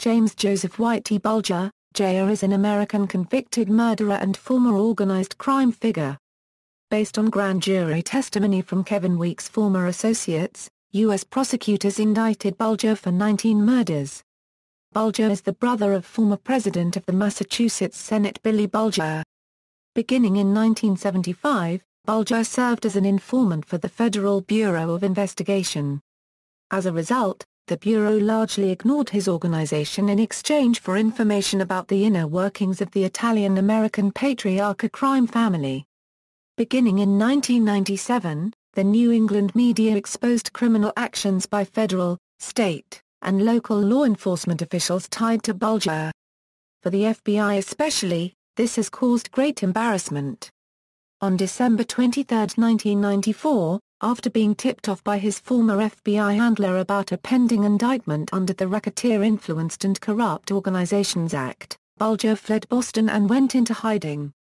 James Joseph Whitey Bulger, Jr. is an American convicted murderer and former organized crime figure. Based on grand jury testimony from Kevin Weeks' former associates, U.S. prosecutors indicted Bulger for 19 murders. Bulger is the brother of former president of the Massachusetts Senate Billy Bulger. Beginning in 1975, Bulger served as an informant for the Federal Bureau of Investigation. As a result, the Bureau largely ignored his organization in exchange for information about the inner workings of the Italian American Patriarca crime family. Beginning in 1997, the New England media exposed criminal actions by federal, state, and local law enforcement officials tied to Bulger. For the FBI especially, this has caused great embarrassment. On December 23, 1994, after being tipped off by his former FBI handler about a pending indictment under the Racketeer Influenced and Corrupt Organizations Act, Bulger fled Boston and went into hiding.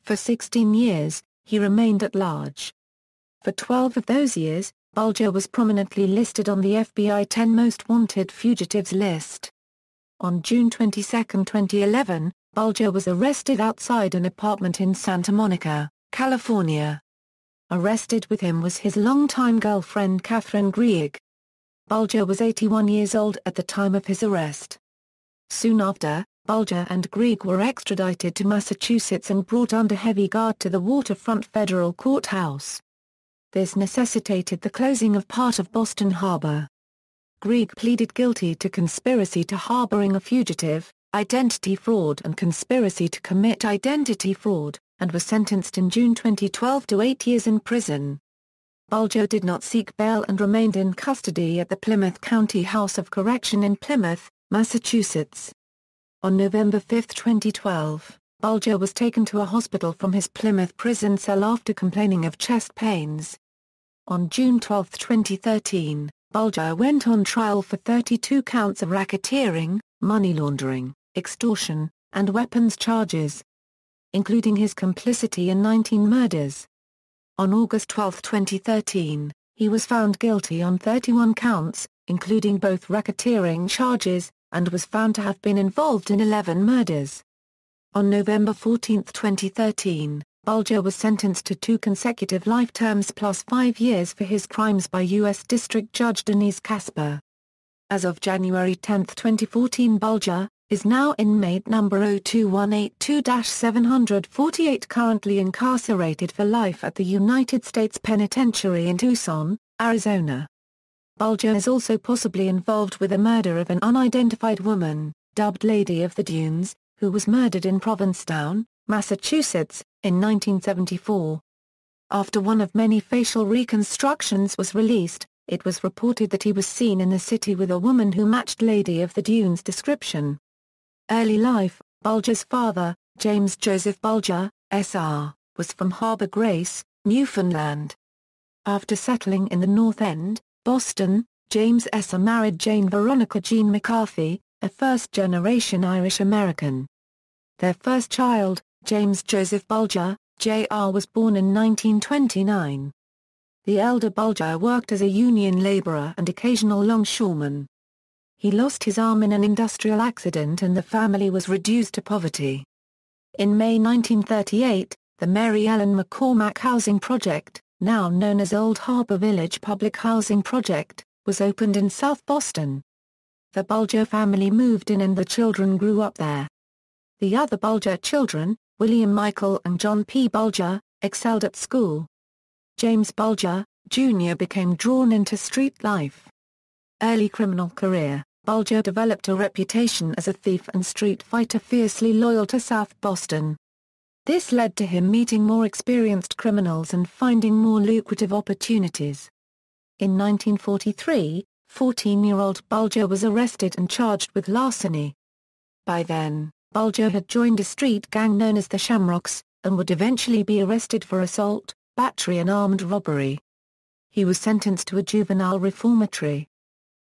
For 16 years, he remained at large. For 12 of those years, Bulger was prominently listed on the FBI 10 Most Wanted Fugitives list. On June 22, 2011, Bulger was arrested outside an apartment in Santa Monica, California. Arrested with him was his longtime girlfriend Catherine Greig. Bulger was 81 years old at the time of his arrest. Soon after, Bulger and Greig were extradited to Massachusetts and brought under heavy guard to the Waterfront Federal Courthouse. This necessitated the closing of part of Boston Harbor. Greig pleaded guilty to conspiracy to harboring a fugitive, identity fraud and conspiracy to commit identity fraud, and was sentenced in June 2012 to 8 years in prison. Bulger did not seek bail and remained in custody at the Plymouth County House of Correction in Plymouth, Massachusetts. On November 5, 2012, Bulger was taken to a hospital from his Plymouth prison cell after complaining of chest pains. On June 12, 2013, Bulger went on trial for 32 counts of racketeering, money laundering, extortion, and weapons charges, including his complicity in 19 murders. On August 12, 2013, he was found guilty on 31 counts, including both racketeering charges, and was found to have been involved in 11 murders. On November 14, 2013, Bulger was sentenced to 2 consecutive life terms plus 5 years for his crimes by U.S. District Judge Denise Casper. As of January 10, 2014, Bulger is now inmate number 02182-748, currently incarcerated for life at the United States Penitentiary in Tucson, Arizona. Bulger is also possibly involved with the murder of an unidentified woman, dubbed Lady of the Dunes, who was murdered in Provincetown, Massachusetts, in 1974. After one of many facial reconstructions was released, it was reported that he was seen in the city with a woman who matched Lady of the Dunes' description. Early life: Bulger's father, James Joseph Bulger, S.R., was from Harbor Grace, Newfoundland. After settling in the North End, Boston, James S.R. married Jane Veronica Jean McCarthy, a first-generation Irish-American. Their first child, James Joseph Bulger, Jr., was born in 1929. The elder Bulger worked as a union laborer and occasional longshoreman. He lost his arm in an industrial accident and the family was reduced to poverty. In May 1938, the Mary Ellen McCormack Housing Project, now known as Old Harbor Village Public Housing Project, was opened in South Boston. The Bulger family moved in and the children grew up there. The other Bulger children, William Michael and John P. Bulger, excelled at school. James Bulger, Jr. became drawn into street life. Early criminal career: Bulger developed a reputation as a thief and street fighter fiercely loyal to South Boston. This led to him meeting more experienced criminals and finding more lucrative opportunities. In 1943, 14-year-old Bulger was arrested and charged with larceny. By then, Bulger had joined a street gang known as the Shamrocks, and would eventually be arrested for assault, battery and armed robbery. He was sentenced to a juvenile reformatory.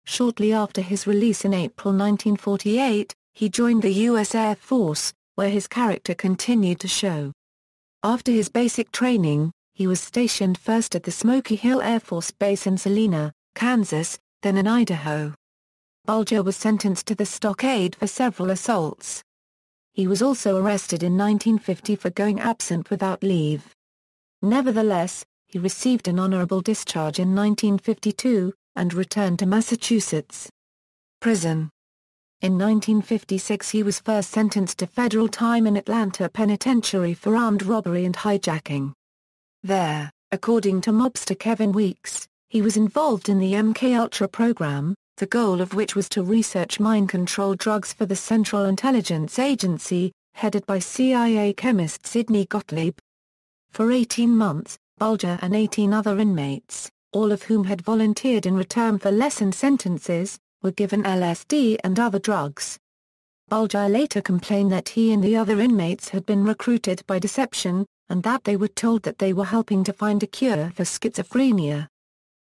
Shortly after his release in April 1948, he joined the U.S. Air Force, where his character continued to show. After his basic training, he was stationed first at the Smoky Hill Air Force Base in Salina, Kansas, then in Idaho. Bulger was sentenced to the stockade for several assaults. He was also arrested in 1950 for going absent without leave. Nevertheless, he received an honorable discharge in 1952, and returned to Massachusetts prison. In 1956 he was first sentenced to federal time in Atlanta Penitentiary for armed robbery and hijacking. There, according to mobster Kevin Weeks, he was involved in the MKUltra program, the goal of which was to research mind-control drugs for the Central Intelligence Agency, headed by CIA chemist Sidney Gottlieb. For 18 months, Bulger and 18 other inmates, all of whom had volunteered in return for lessened sentences, were given LSD and other drugs. Bulger later complained that he and the other inmates had been recruited by deception, and that they were told that they were helping to find a cure for schizophrenia.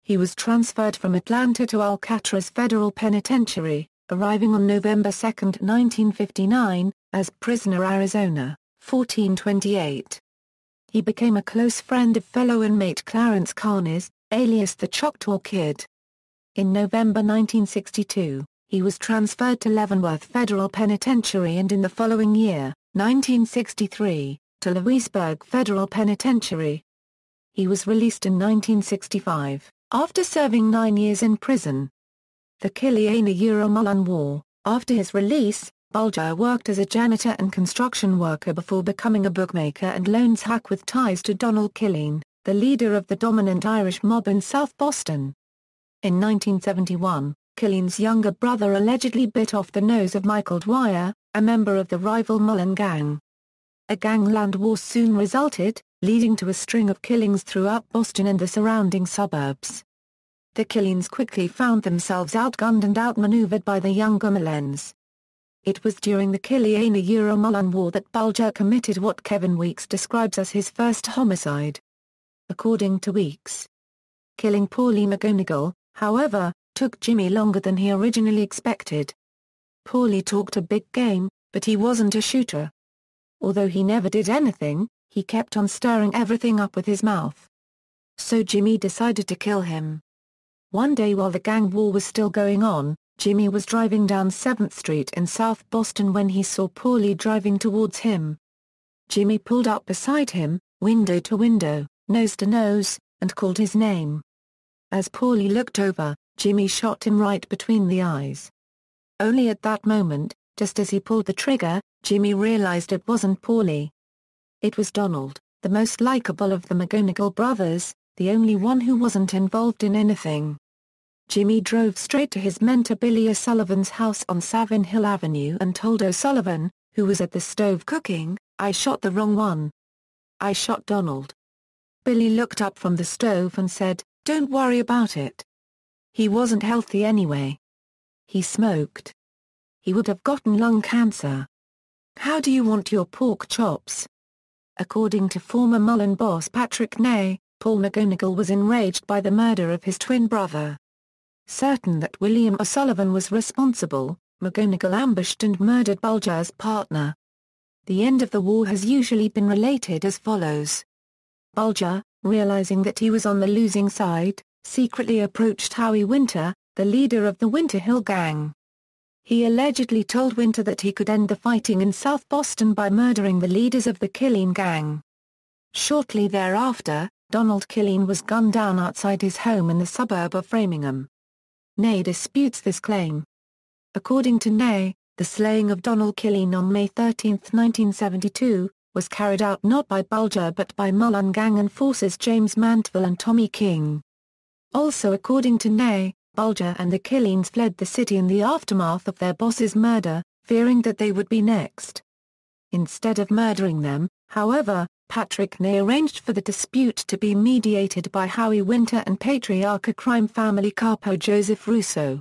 He was transferred from Atlanta to Alcatraz Federal Penitentiary, arriving on November 2, 1959, as prisoner Arizona, 1428. He became a close friend of fellow inmate Clarence Carnes, alias the Choctaw Kid. In November 1962, he was transferred to Leavenworth Federal Penitentiary and in the following year, 1963, to Lewisburg Federal Penitentiary. He was released in 1965, after serving 9 years in prison. The Italian-American War. After his release, Bulger worked as a janitor and construction worker before becoming a bookmaker and loans hack with ties to Donald Killeen, the leader of the dominant Irish mob in South Boston. In 1971, Killeen's younger brother allegedly bit off the nose of Michael Dwyer, a member of the rival Mullen Gang. A gangland war soon resulted, leading to a string of killings throughout Boston and the surrounding suburbs. The Killeens quickly found themselves outgunned and outmaneuvered by the younger Mullens. It was during the Italian-American War that Bulger committed what Kevin Weeks describes as his first homicide. According to Weeks, killing Paulie McGonigal, however, took Jimmy longer than he originally expected. Paulie talked a big game, but he wasn't a shooter. Although he never did anything, he kept on stirring everything up with his mouth. So Jimmy decided to kill him. One day while the gang war was still going on, Jimmy was driving down 7th Street in South Boston when he saw Paulie driving towards him. Jimmy pulled up beside him, window to window, nose to nose, and called his name. As Paulie looked over, Jimmy shot him right between the eyes. Only at that moment, just as he pulled the trigger, Jimmy realized it wasn't Paulie. It was Donald, the most likable of the McGonigal brothers, the only one who wasn't involved in anything. Jimmy drove straight to his mentor Billy O'Sullivan's house on Savin Hill Avenue and told O'Sullivan, who was at the stove cooking, "I shot the wrong one. I shot Donald." Billy looked up from the stove and said, "Don't worry about it. He wasn't healthy anyway. He smoked. He would have gotten lung cancer. How do you want your pork chops?" According to former Mullen boss Patrick Ney, Paul McGonigal was enraged by the murder of his twin brother. Certain that William O'Sullivan was responsible, McGonigal ambushed and murdered Bulger's partner. The end of the war has usually been related as follows. Bulger, realizing that he was on the losing side, secretly approached Howie Winter, the leader of the Winter Hill Gang. He allegedly told Winter that he could end the fighting in South Boston by murdering the leaders of the Killeen Gang. Shortly thereafter, Donald Killeen was gunned down outside his home in the suburb of Framingham. Ney disputes this claim. According to Ney, the slaying of Donald Killeen on May 13, 1972, was carried out not by Bulger but by Mullen Gang enforcers James Mantville and Tommy King. Also according to Ney, Bulger and the Killeens fled the city in the aftermath of their boss's murder, fearing that they would be next. Instead of murdering them, however, Patrick Ney arranged for the dispute to be mediated by Howie Winter and Patriarca crime family capo Joseph Russo.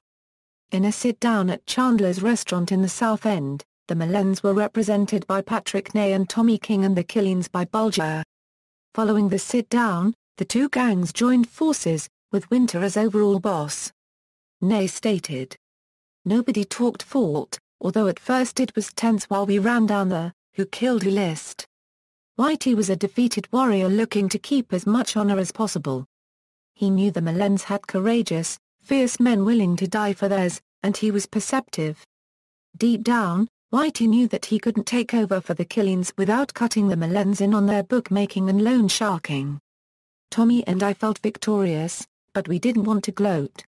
In a sit-down at Chandler's restaurant in the South End, the Mullens were represented by Patrick Ney and Tommy King and the Killeens by Bulger. Following the sit-down, the two gangs joined forces, with Winter as overall boss. Ney stated, "Nobody talked fault, although at first it was tense while we ran down the who killed who list. Whitey was a defeated warrior looking to keep as much honor as possible. He knew the Mullens had courageous, fierce men willing to die for theirs, and he was perceptive. Deep down, Whitey knew that he couldn't take over for the killings without cutting them a lens in on their bookmaking and loan sharking. Tommy and I felt victorious, but we didn't want to gloat.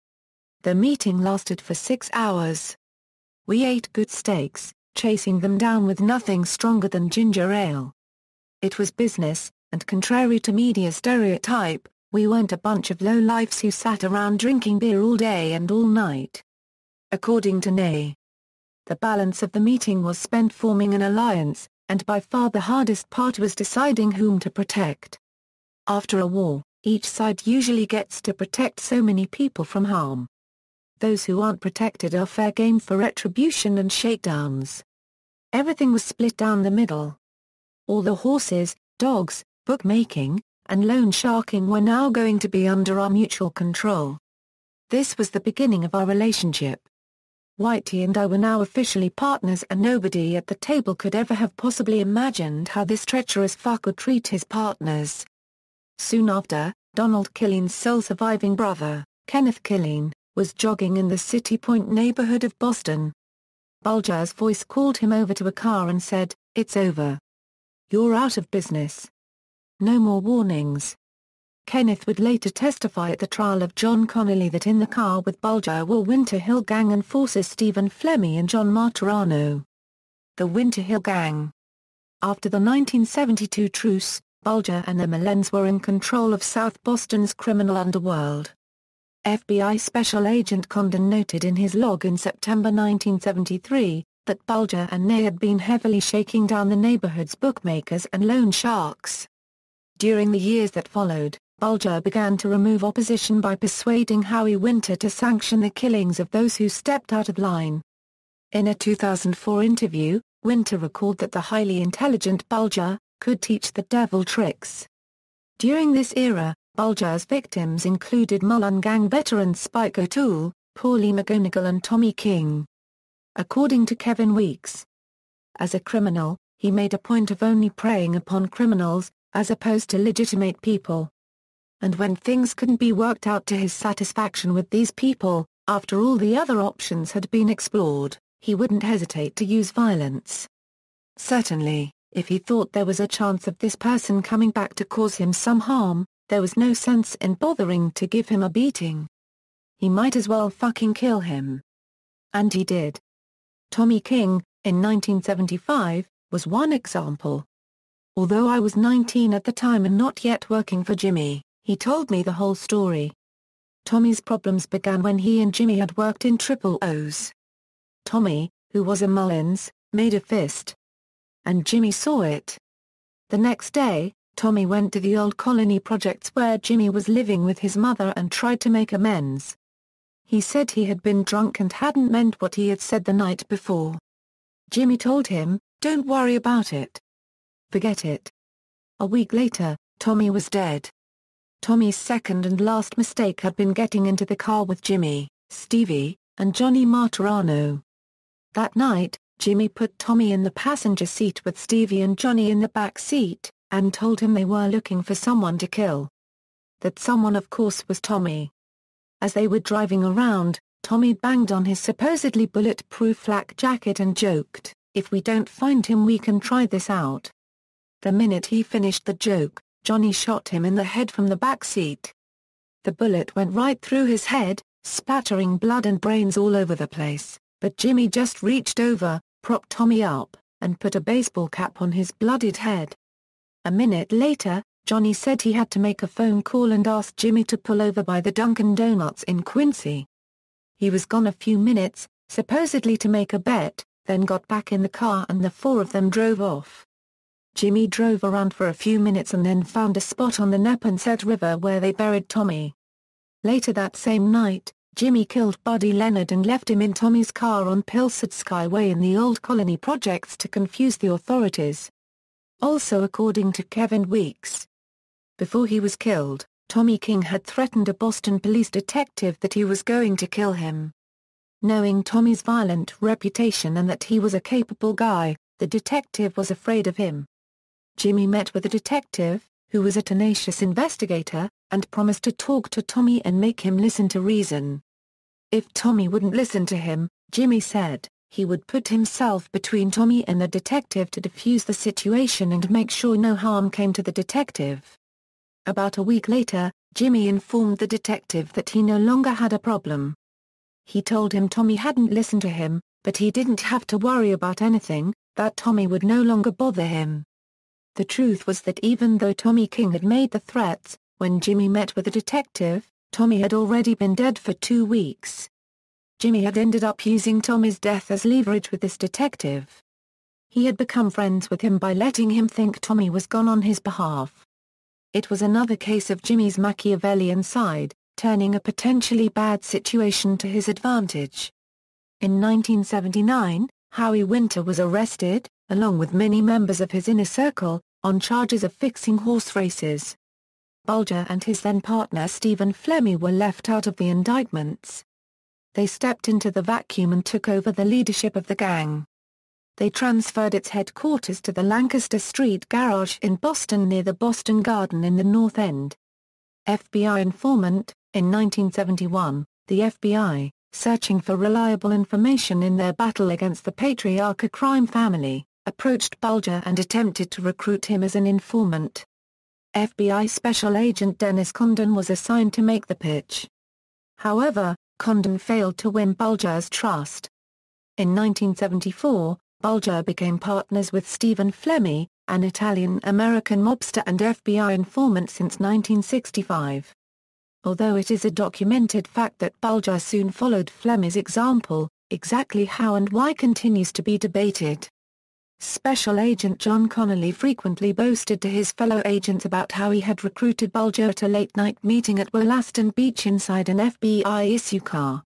The meeting lasted for 6 hours. We ate good steaks, chasing them down with nothing stronger than ginger ale. It was business, and contrary to media stereotype, we weren't a bunch of lowlifes who sat around drinking beer all day and all night. According to Ney, the balance of the meeting was spent forming an alliance, and by far the hardest part was deciding whom to protect. After a war, each side usually gets to protect so many people from harm. Those who aren't protected are fair game for retribution and shakedowns. Everything was split down the middle. All the horses, dogs, bookmaking, and loan sharking were now going to be under our mutual control. This was the beginning of our relationship. Whitey and I were now officially partners, and nobody at the table could ever have possibly imagined how this treacherous fuck would treat his partners. Soon after, Donald Killeen's sole surviving brother, Kenneth Killeen, was jogging in the City Point neighborhood of Boston. Bulger's voice called him over to a car and said, "It's over. You're out of business. No more warnings." Kenneth would later testify at the trial of John Connolly that in the car with Bulger were Winter Hill Gang enforcers Stephen Flemmi and John Martorano. The Winter Hill Gang. After the 1972 truce, Bulger and the Mullens were in control of South Boston's criminal underworld. FBI Special Agent Condon noted in his log in September 1973, that Bulger and Ney had been heavily shaking down the neighborhood's bookmakers and loan sharks. During the years that followed, Bulger began to remove opposition by persuading Howie Winter to sanction the killings of those who stepped out of line. In a 2004 interview, Winter recalled that the highly intelligent Bulger could teach the devil tricks. During this era, Bulger's victims included Mullen Gang veterans Spike O'Toole, Paulie McGonigal and Tommy King. According to Kevin Weeks, as a criminal, he made a point of only preying upon criminals, as opposed to legitimate people. And when things couldn't be worked out to his satisfaction with these people, after all the other options had been explored, he wouldn't hesitate to use violence. Certainly, if he thought there was a chance of this person coming back to cause him some harm, there was no sense in bothering to give him a beating. He might as well fucking kill him. And he did. Tommy King, in 1975, was one example. Although I was 19 at the time and not yet working for Jimmy, he told me the whole story. Tommy's problems began when he and Jimmy had worked in Triple O's. Tommy, who was a Mullens, made a fist. And Jimmy saw it. The next day, Tommy went to the old colony projects where Jimmy was living with his mother and tried to make amends. He said he had been drunk and hadn't meant what he had said the night before. Jimmy told him, "Don't worry about it. Forget it." A week later, Tommy was dead. Tommy's second and last mistake had been getting into the car with Jimmy, Stevie, and Johnny Martorano. That night, Jimmy put Tommy in the passenger seat with Stevie and Johnny in the back seat, and told him they were looking for someone to kill. That someone of course was Tommy. As they were driving around, Tommy banged on his supposedly bulletproof flak jacket and joked, "If we don't find him we can try this out." The minute he finished the joke, Johnny shot him in the head from the back seat. The bullet went right through his head, splattering blood and brains all over the place, but Jimmy just reached over, propped Tommy up, and put a baseball cap on his bloodied head. A minute later, Johnny said he had to make a phone call and asked Jimmy to pull over by the Dunkin' Donuts in Quincy. He was gone a few minutes, supposedly to make a bet, then got back in the car and the four of them drove off. Jimmy drove around for a few minutes and then found a spot on the Neponset River where they buried Tommy. Later that same night, Jimmy killed Buddy Leonard and left him in Tommy's car on Pilsard Skyway in the old colony projects to confuse the authorities. Also according to Kevin Weeks, before he was killed, Tommy King had threatened a Boston police detective that he was going to kill him. Knowing Tommy's violent reputation and that he was a capable guy, the detective was afraid of him. Jimmy met with the detective, who was a tenacious investigator, and promised to talk to Tommy and make him listen to reason. If Tommy wouldn't listen to him, Jimmy said, he would put himself between Tommy and the detective to defuse the situation and make sure no harm came to the detective. About a week later, Jimmy informed the detective that he no longer had a problem. He told him Tommy hadn't listened to him, but he didn't have to worry about anything, that Tommy would no longer bother him. The truth was that even though Tommy King had made the threats, when Jimmy met with the detective, Tommy had already been dead for 2 weeks. Jimmy had ended up using Tommy's death as leverage with this detective. He had become friends with him by letting him think Tommy was gone on his behalf. It was another case of Jimmy's Machiavellian side, turning a potentially bad situation to his advantage. In 1979, Howie Winter was arrested, along with many members of his inner circle, on charges of fixing horse races. Bulger and his then-partner Stephen Flemmi were left out of the indictments. They stepped into the vacuum and took over the leadership of the gang. They transferred its headquarters to the Lancaster Street garage in Boston near the Boston Garden in the North End. FBI informant. In 1971, the FBI, searching for reliable information in their battle against the Patriarca crime family, approached Bulger and attempted to recruit him as an informant. FBI Special Agent Dennis Condon was assigned to make the pitch. However, Condon failed to win Bulger's trust. In 1974, Bulger became partners with Stephen Flemmi, an Italian American mobster and FBI informant since 1965. Although it is a documented fact that Bulger soon followed Flemmi's example, exactly how and why continues to be debated. Special Agent John Connolly frequently boasted to his fellow agents about how he had recruited Bulger at a late-night meeting at Willaston Beach inside an FBI-issue car.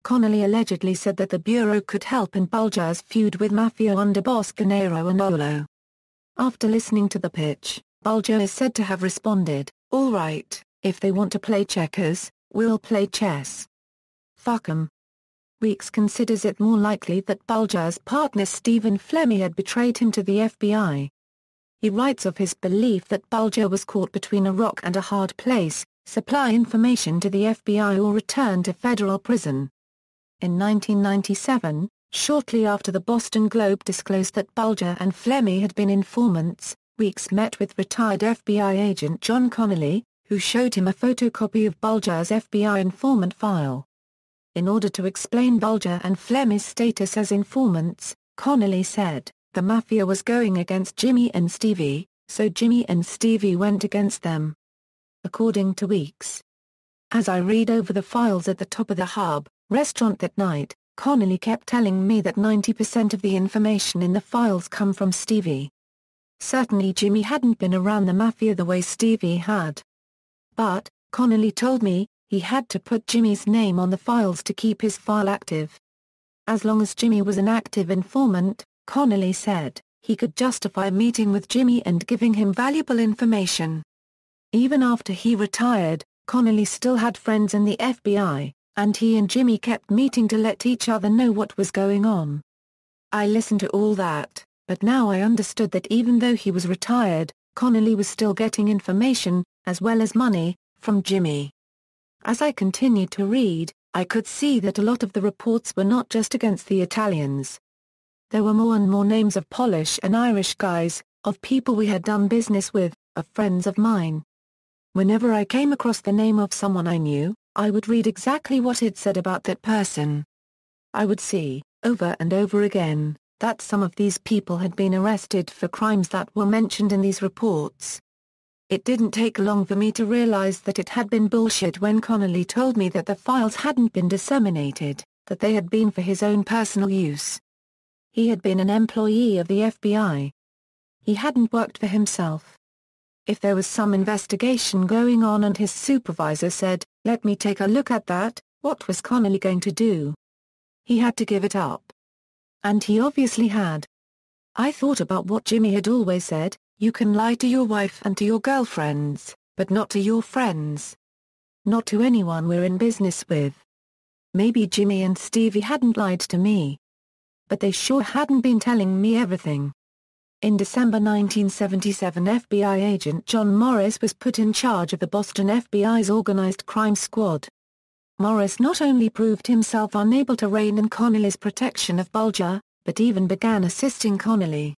Connolly allegedly said that the Bureau could help in Bulger's feud with Mafia underboss Gennaro Anolo. After listening to the pitch, Bulger is said to have responded, "All right, if they want to play checkers, we'll play chess. Fuck 'em." Weeks considers it more likely that Bulger's partner Stephen Flemmi had betrayed him to the FBI. He writes of his belief that Bulger was caught between a rock and a hard place, supply information to the FBI or return to federal prison. In 1997, shortly after the Boston Globe disclosed that Bulger and Flemmi had been informants, Weeks met with retired FBI agent John Connolly, who showed him a photocopy of Bulger's FBI informant file. In order to explain Bulger and Flemmi's status as informants, Connolly said, "The Mafia was going against Jimmy and Stevie, so Jimmy and Stevie went against them." According to Weeks. "As I read over the files at the top of the hub restaurant that night, Connolly kept telling me that 90% of the information in the files come from Stevie. Certainly Jimmy hadn't been around the Mafia the way Stevie had. But, Connolly told me, he had to put Jimmy's name on the files to keep his file active. As long as Jimmy was an active informant," Connolly said, "he could justify meeting with Jimmy and giving him valuable information." Even after he retired, Connolly still had friends in the FBI, and he and Jimmy kept meeting to let each other know what was going on. "I listened to all that, but now I understood that even though he was retired, Connolly was still getting information, as well as money, from Jimmy. As I continued to read, I could see that a lot of the reports were not just against the Italians. There were more and more names of Polish and Irish guys, of people we had done business with, of friends of mine. Whenever I came across the name of someone I knew, I would read exactly what it said about that person. I would see, over and over again, that some of these people had been arrested for crimes that were mentioned in these reports. It didn't take long for me to realize that it had been bullshit when Connolly told me that the files hadn't been disseminated, that they had been for his own personal use. He had been an employee of the FBI. He hadn't worked for himself. If there was some investigation going on and his supervisor said, 'Let me take a look at that,' what was Connolly going to do? He had to give it up. And he obviously had. I thought about what Jimmy had always said, 'You can lie to your wife and to your girlfriends, but not to your friends. Not to anyone we're in business with.' Maybe Jimmy and Stevie hadn't lied to me. But they sure hadn't been telling me everything." In December 1977, FBI agent John Morris was put in charge of the Boston FBI's organized crime squad. Morris not only proved himself unable to rein in Connolly's protection of Bulger, but even began assisting Connolly.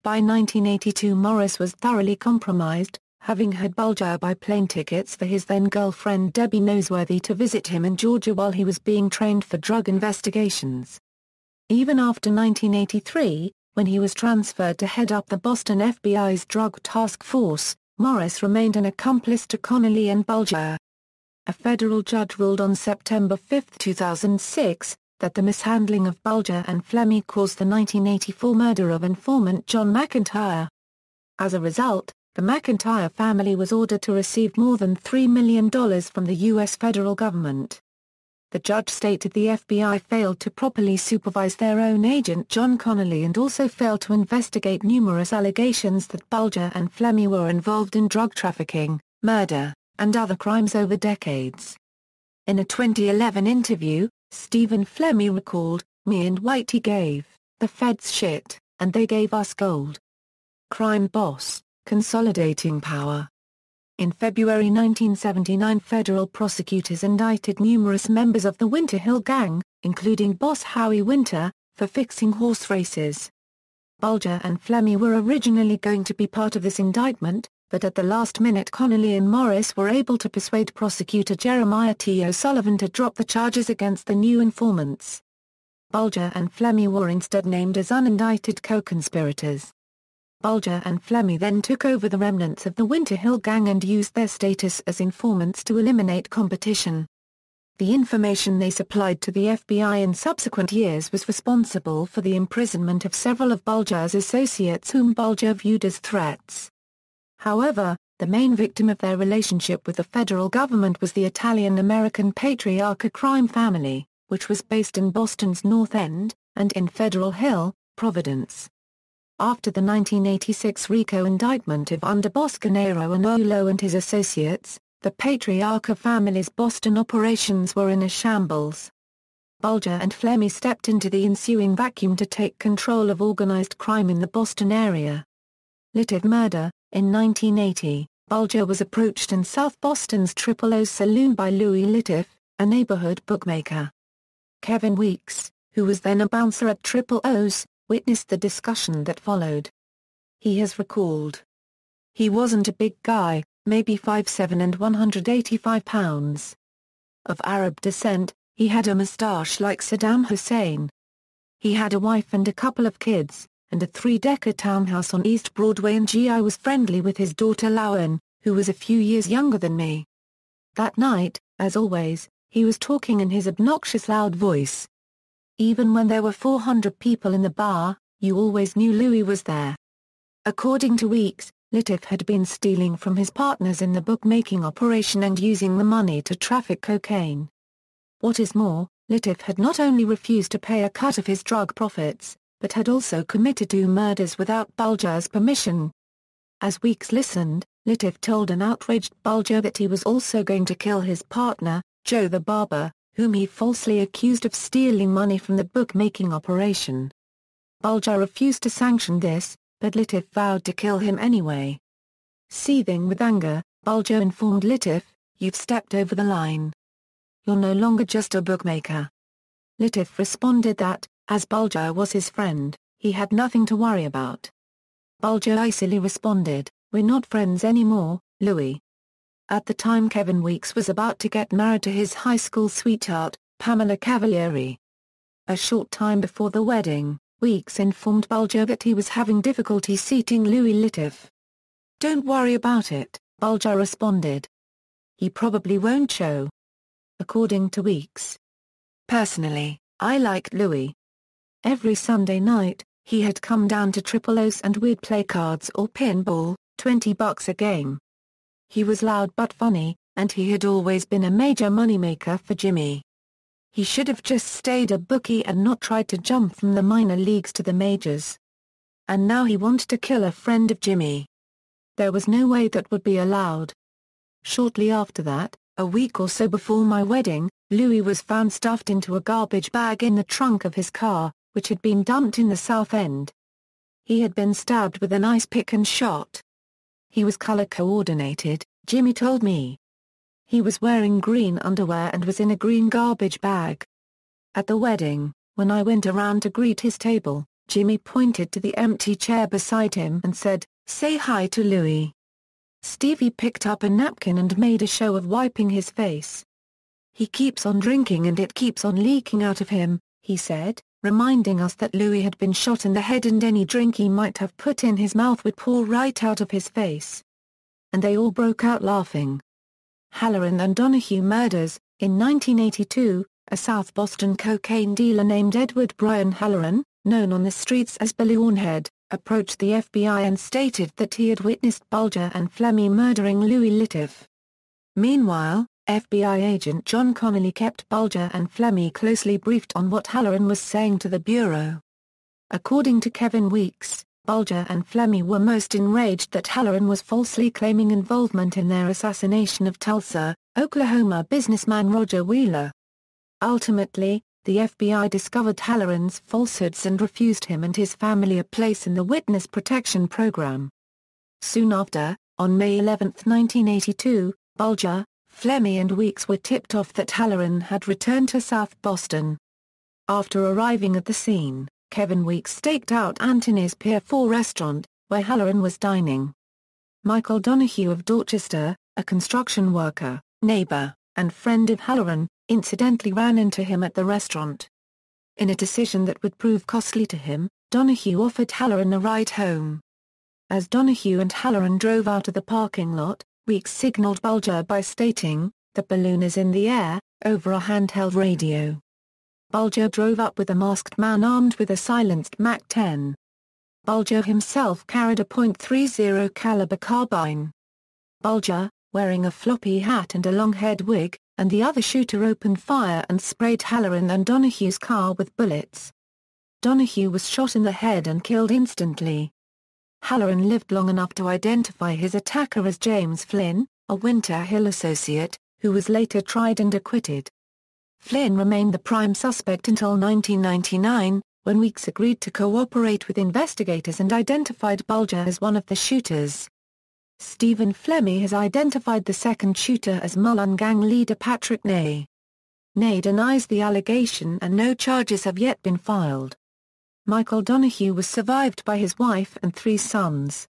By 1982 Morris was thoroughly compromised, having had Bulger buy plane tickets for his then-girlfriend Debbie Noseworthy to visit him in Georgia while he was being trained for drug investigations. Even after 1983, when he was transferred to head up the Boston FBI's Drug Task Force, Morris remained an accomplice to Connolly and Bulger. A federal judge ruled on September 5, 2006, that the mishandling of Bulger and Flemmi caused the 1984 murder of informant John McIntyre. As a result, the McIntyre family was ordered to receive more than $3 million from the U.S. federal government. The judge stated the FBI failed to properly supervise their own agent John Connolly and also failed to investigate numerous allegations that Bulger and Flemmi were involved in drug trafficking, murder, and other crimes over decades. In a 2011 interview, Stephen Flemmi recalled, "Me and Whitey gave the feds shit, and they gave us gold. Crime boss, consolidating power." In February 1979 federal prosecutors indicted numerous members of the Winter Hill Gang, including boss Howie Winter, for fixing horse races. Bulger and Flemmi were originally going to be part of this indictment, but at the last minute Connolly and Morris were able to persuade prosecutor Jeremiah T. O'Sullivan to drop the charges against the new informants. Bulger and Flemmi were instead named as unindicted co-conspirators. Bulger and Flemmi then took over the remnants of the Winter Hill Gang and used their status as informants to eliminate competition. The information they supplied to the FBI in subsequent years was responsible for the imprisonment of several of Bulger's associates whom Bulger viewed as threats. However, the main victim of their relationship with the federal government was the Italian American Patriarca crime family, which was based in Boston's North End, and in Federal Hill, Providence. After the 1986 RICO indictment of underboss Gennaro Anolo and his associates, the Patriarca family's Boston operations were in a shambles. Bulger and Flemmi stepped into the ensuing vacuum to take control of organized crime in the Boston area. Litiff murder. In 1980, Bulger was approached in South Boston's Triple O's saloon by Louis Litiff, a neighborhood bookmaker. Kevin Weeks, who was then a bouncer at Triple O's, witnessed the discussion that followed. He has recalled, "He wasn't a big guy, maybe 5'7" and 185 pounds. Of Arab descent, he had a mustache like Saddam Hussein. He had a wife and a couple of kids, and a 3-decker townhouse on East Broadway, and I was friendly with his daughter Lauren, who was a few years younger than me. That night, as always, he was talking in his obnoxious loud voice. Even when there were 400 people in the bar, you always knew Louis was there." According to Weeks, Litiff had been stealing from his partners in the bookmaking operation and using the money to traffic cocaine. What is more, Litiff had not only refused to pay a cut of his drug profits, but had also committed 2 murders without Bulger's permission. As Weeks listened, Litiff told an outraged Bulger that he was also going to kill his partner, Joe the Barber, whom he falsely accused of stealing money from the bookmaking operation. Bulger refused to sanction this, but Litiff vowed to kill him anyway. Seething with anger, Bulger informed Litiff, "You've stepped over the line. You're no longer just a bookmaker." Litiff responded that, as Bulger was his friend, he had nothing to worry about. Bulger icily responded, "We're not friends anymore, Louis." At the time Kevin Weeks was about to get married to his high school sweetheart, Pamela Cavalieri. A short time before the wedding, Weeks informed Bulger that he was having difficulty seating Louis Litiff. "Don't worry about it," Bulger responded. "He probably won't show." According to Weeks. "Personally, I liked Louis. Every Sunday night, he had come down to Triple O's and we'd play cards or pinball, $20 a game. He was loud but funny, and he had always been a major moneymaker for Jimmy. He should have just stayed a bookie and not tried to jump from the minor leagues to the majors. And now he wanted to kill a friend of Jimmy. There was no way that would be allowed." Shortly after that, a week or so before my wedding, Louis was found stuffed into a garbage bag in the trunk of his car, which had been dumped in the South End. He had been stabbed with an ice pick and shot. He was color-coordinated, Jimmy told me. He was wearing green underwear and was in a green garbage bag. At the wedding, when I went around to greet his table, Jimmy pointed to the empty chair beside him and said, "Say hi to Louie." Stevie picked up a napkin and made a show of wiping his face. "He keeps on drinking and it keeps on leaking out of him," he said, reminding us that Louie had been shot in the head and any drink he might have put in his mouth would pour right out of his face. And they all broke out laughing. Howerin and Donahghue murders. In 1982, a South Boston cocaine dealer named Edward Brian Howerin, known on the streets as Billy Hornhead, approached the FBI and stated that he had witnessed Bulger and Flemmi murdering Louis Litiff. Meanwhile, FBI agent John Connolly kept Bulger and Flemmi closely briefed on what Howerin was saying to the Bureau. According to Kevin Weeks, Bulger and Flemmi were most enraged that Howerin was falsely claiming involvement in their assassination of Tulsa, Oklahoma businessman Roger Wheeler. Ultimately, the FBI discovered Howerin's falsehoods and refused him and his family a place in the Witness Protection Program. Soon after, on May 11, 1982, Bulger, Flemmi and Weeks were tipped off that Howerin had returned to South Boston. After arriving at the scene, Kevin Weeks staked out Anthony's Pier 4 restaurant, where Howerin was dining. Michael Donahue of Dorchester, a construction worker, neighbor, and friend of Howerin, incidentally ran into him at the restaurant. In a decision that would prove costly to him, Donahue offered Howerin a ride home. As Donahue and Howerin drove out of the parking lot, Weeks signaled Bulger by stating, "The balloon is in the air," over a handheld radio. Bulger drove up with a masked man armed with a silenced MAC-10. Bulger himself carried a .30 caliber carbine. Bulger, wearing a floppy hat and a long-haired wig, and the other shooter opened fire and sprayed Howerin and Donaghue's car with bullets. Donahghue was shot in the head and killed instantly. Howerin lived long enough to identify his attacker as James Flynn, a Winter Hill associate, who was later tried and acquitted. Flynn remained the prime suspect until 1999, when Weeks agreed to cooperate with investigators and identified Bulger as one of the shooters. Stephen Flemmi has identified the second shooter as Mullen gang leader Patrick Ney. Ney denies the allegation and no charges have yet been filed. Michael Donahghue was survived by his wife and 3 sons.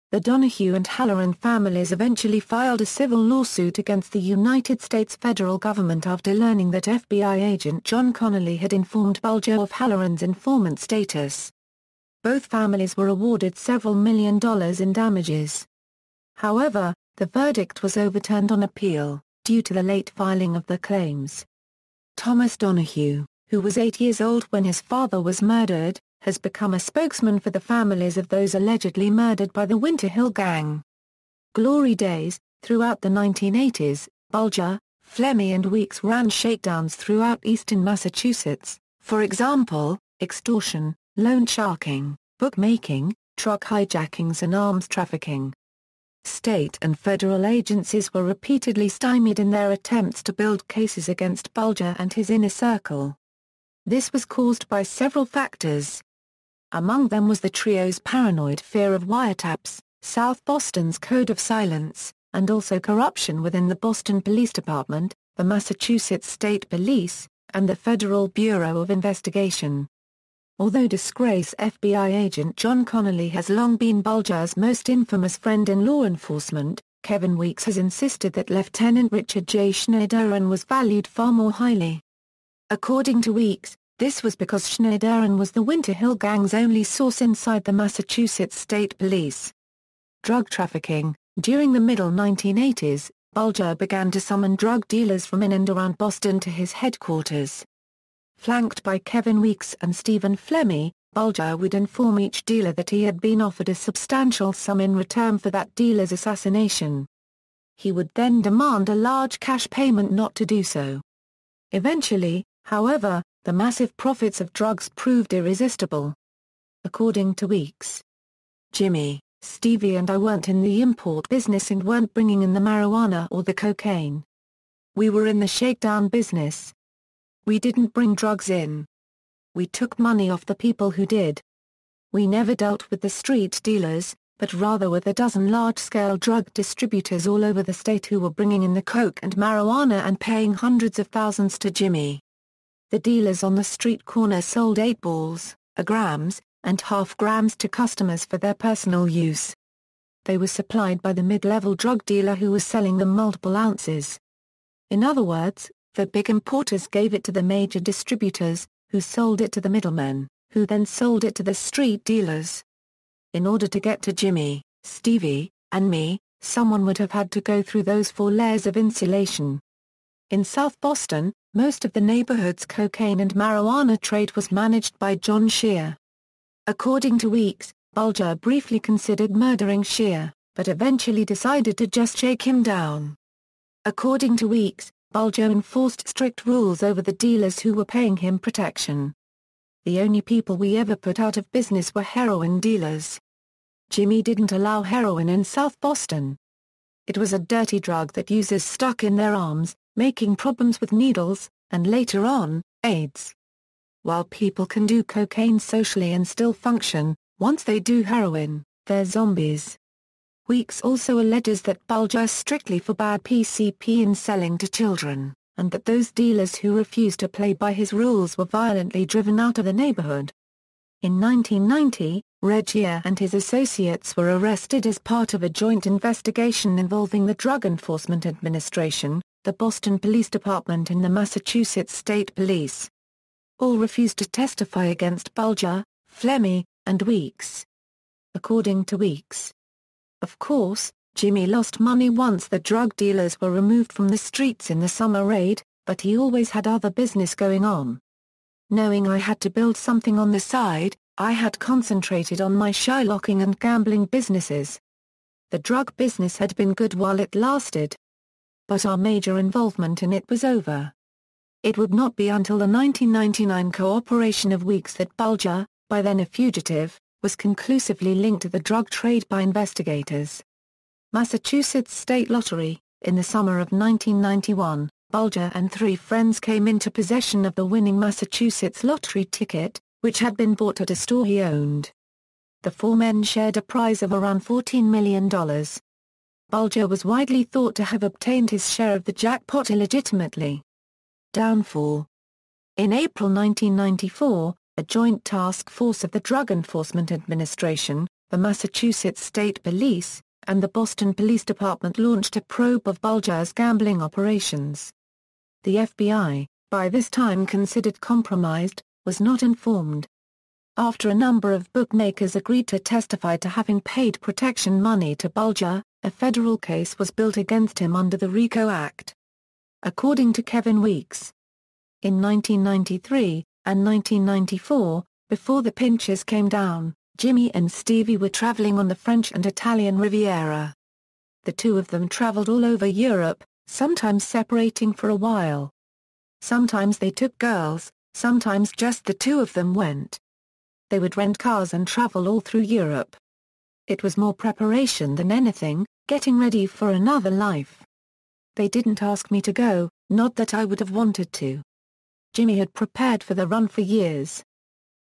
The Donahghue and Howerin families eventually filed a civil lawsuit against the United States federal government after learning that FBI agent John Connolly had informed Bulger of Howerin's informant status. Both families were awarded several $1 million in damages. However, the verdict was overturned on appeal, due to the late filing of the claims. Thomas Donahghue, who was 8 years old when his father was murdered, has become a spokesman for the families of those allegedly murdered by the Winter Hill Gang. Glory days. Throughout the 1980s, Bulger, Flemmi and Weeks ran shakedowns throughout eastern Massachusetts, for example, extortion, loan sharking, bookmaking, truck hijackings and arms trafficking. State and federal agencies were repeatedly stymied in their attempts to build cases against Bulger and his inner circle. This was caused by several factors. Among them was the trio's paranoid fear of wiretaps, South Boston's code of silence, and also corruption within the Boston Police Department, the Massachusetts State Police, and the Federal Bureau of Investigation. Although disgraced FBI agent John Connolly has long been Bulger's most infamous friend in law enforcement, Kevin Weeks has insisted that Lieutenant Richard J. Schneiderin was valued far more highly. According to Weeks, this was because Schneiderin was the Winter Hill Gang's only source inside the Massachusetts State Police. Drug trafficking. During the middle 1980s, Bulger began to summon drug dealers from in and around Boston to his headquarters. Flanked by Kevin Weeks and Stephen Flemmi, Bulger would inform each dealer that he had been offered a substantial sum in return for that dealer's assassination. He would then demand a large cash payment not to do so. Eventually, however, the massive profits of drugs proved irresistible. According to Weeks, "Jimmy, Stevie and I weren't in the import business and weren't bringing in the marijuana or the cocaine. We were in the shakedown business. We didn't bring drugs in. We took money off the people who did. We never dealt with the street dealers, but rather with a dozen large-scale drug distributors all over the state who were bringing in the coke and marijuana and paying hundreds of thousands to Jimmy. The dealers on the street corner sold 8 balls, grams, and half grams to customers for their personal use. They were supplied by the mid-level drug dealer who was selling them multiple ounces. In other words, the big importers gave it to the major distributors, who sold it to the middlemen, who then sold it to the street dealers. In order to get to Jimmy, Stevie, and me, someone would have had to go through those 4 layers of insulation. In South Boston, most of the neighborhood's cocaine and marijuana trade was managed by John Shear. According to Weeks, Bulger briefly considered murdering Shear, but eventually decided to just shake him down. According to Weeks, Bulger enforced strict rules over the dealers who were paying him protection. The only people we ever put out of business were heroin dealers. Jimmy didn't allow heroin in South Boston. It was a dirty drug that users stuck in their arms, making problems with needles, and later on, AIDS. While people can do cocaine socially and still function, once they do heroin, they're zombies. Weeks also alleges that Bulger strictly forbade PCP in selling to children, and that those dealers who refused to play by his rules were violently driven out of the neighborhood. In 1990, Racketeer and his associates were arrested as part of a joint investigation involving the Drug Enforcement Administration, the Boston Police Department and the Massachusetts State Police. All refused to testify against Bulger, Flemmi, and Weeks. According to Weeks. Of course, Jimmy lost money once the drug dealers were removed from the streets in the summer raid, but he always had other business going on. Knowing I had to build something on the side, I had concentrated on my shylocking and gambling businesses. The drug business had been good while it lasted. But our major involvement in it was over. It would not be until the 1999 cooperation of Weeks that Bulger, by then a fugitive, was conclusively linked to the drug trade by investigators. Massachusetts State Lottery. In the summer of 1991, Bulger and 3 friends came into possession of the winning Massachusetts lottery ticket, which had been bought at a store he owned. The 4 men shared a prize of around $14 million. Bulger was widely thought to have obtained his share of the jackpot illegitimately. Downfall. In April 1994, a joint task force of the Drug Enforcement Administration, the Massachusetts State Police, and the Boston Police Department launched a probe of Bulger's gambling operations. The FBI, by this time considered compromised, was not informed. After a number of bookmakers agreed to testify to having paid protection money to Bulger, a federal case was built against him under the RICO Act. According to Kevin Weeks, in 1993 and 1994, before the pinchers came down, Jimmy and Stevie were traveling on the French and Italian Riviera. The 2 of them traveled all over Europe, sometimes separating for a while. Sometimes they took girls, sometimes just the 2 of them went. They would rent cars and travel all through Europe. It was more preparation than anything, getting ready for another life. They didn't ask me to go, not that I would have wanted to. Jimmy had prepared for the run for years.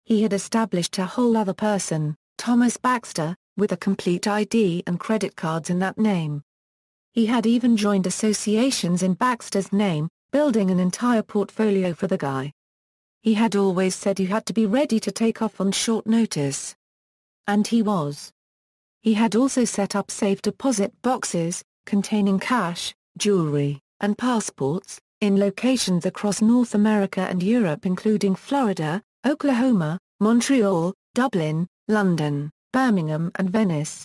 He had established a whole other person, Thomas Baxter, with a complete ID and credit cards in that name. He had even joined associations in Baxter's name, building an entire portfolio for the guy. He had always said you had to be ready to take off on short notice. And he was. He had also set up safe deposit boxes, containing cash, jewelry, and passports, in locations across North America and Europe including Florida, Oklahoma, Montreal, Dublin, London, Birmingham and Venice.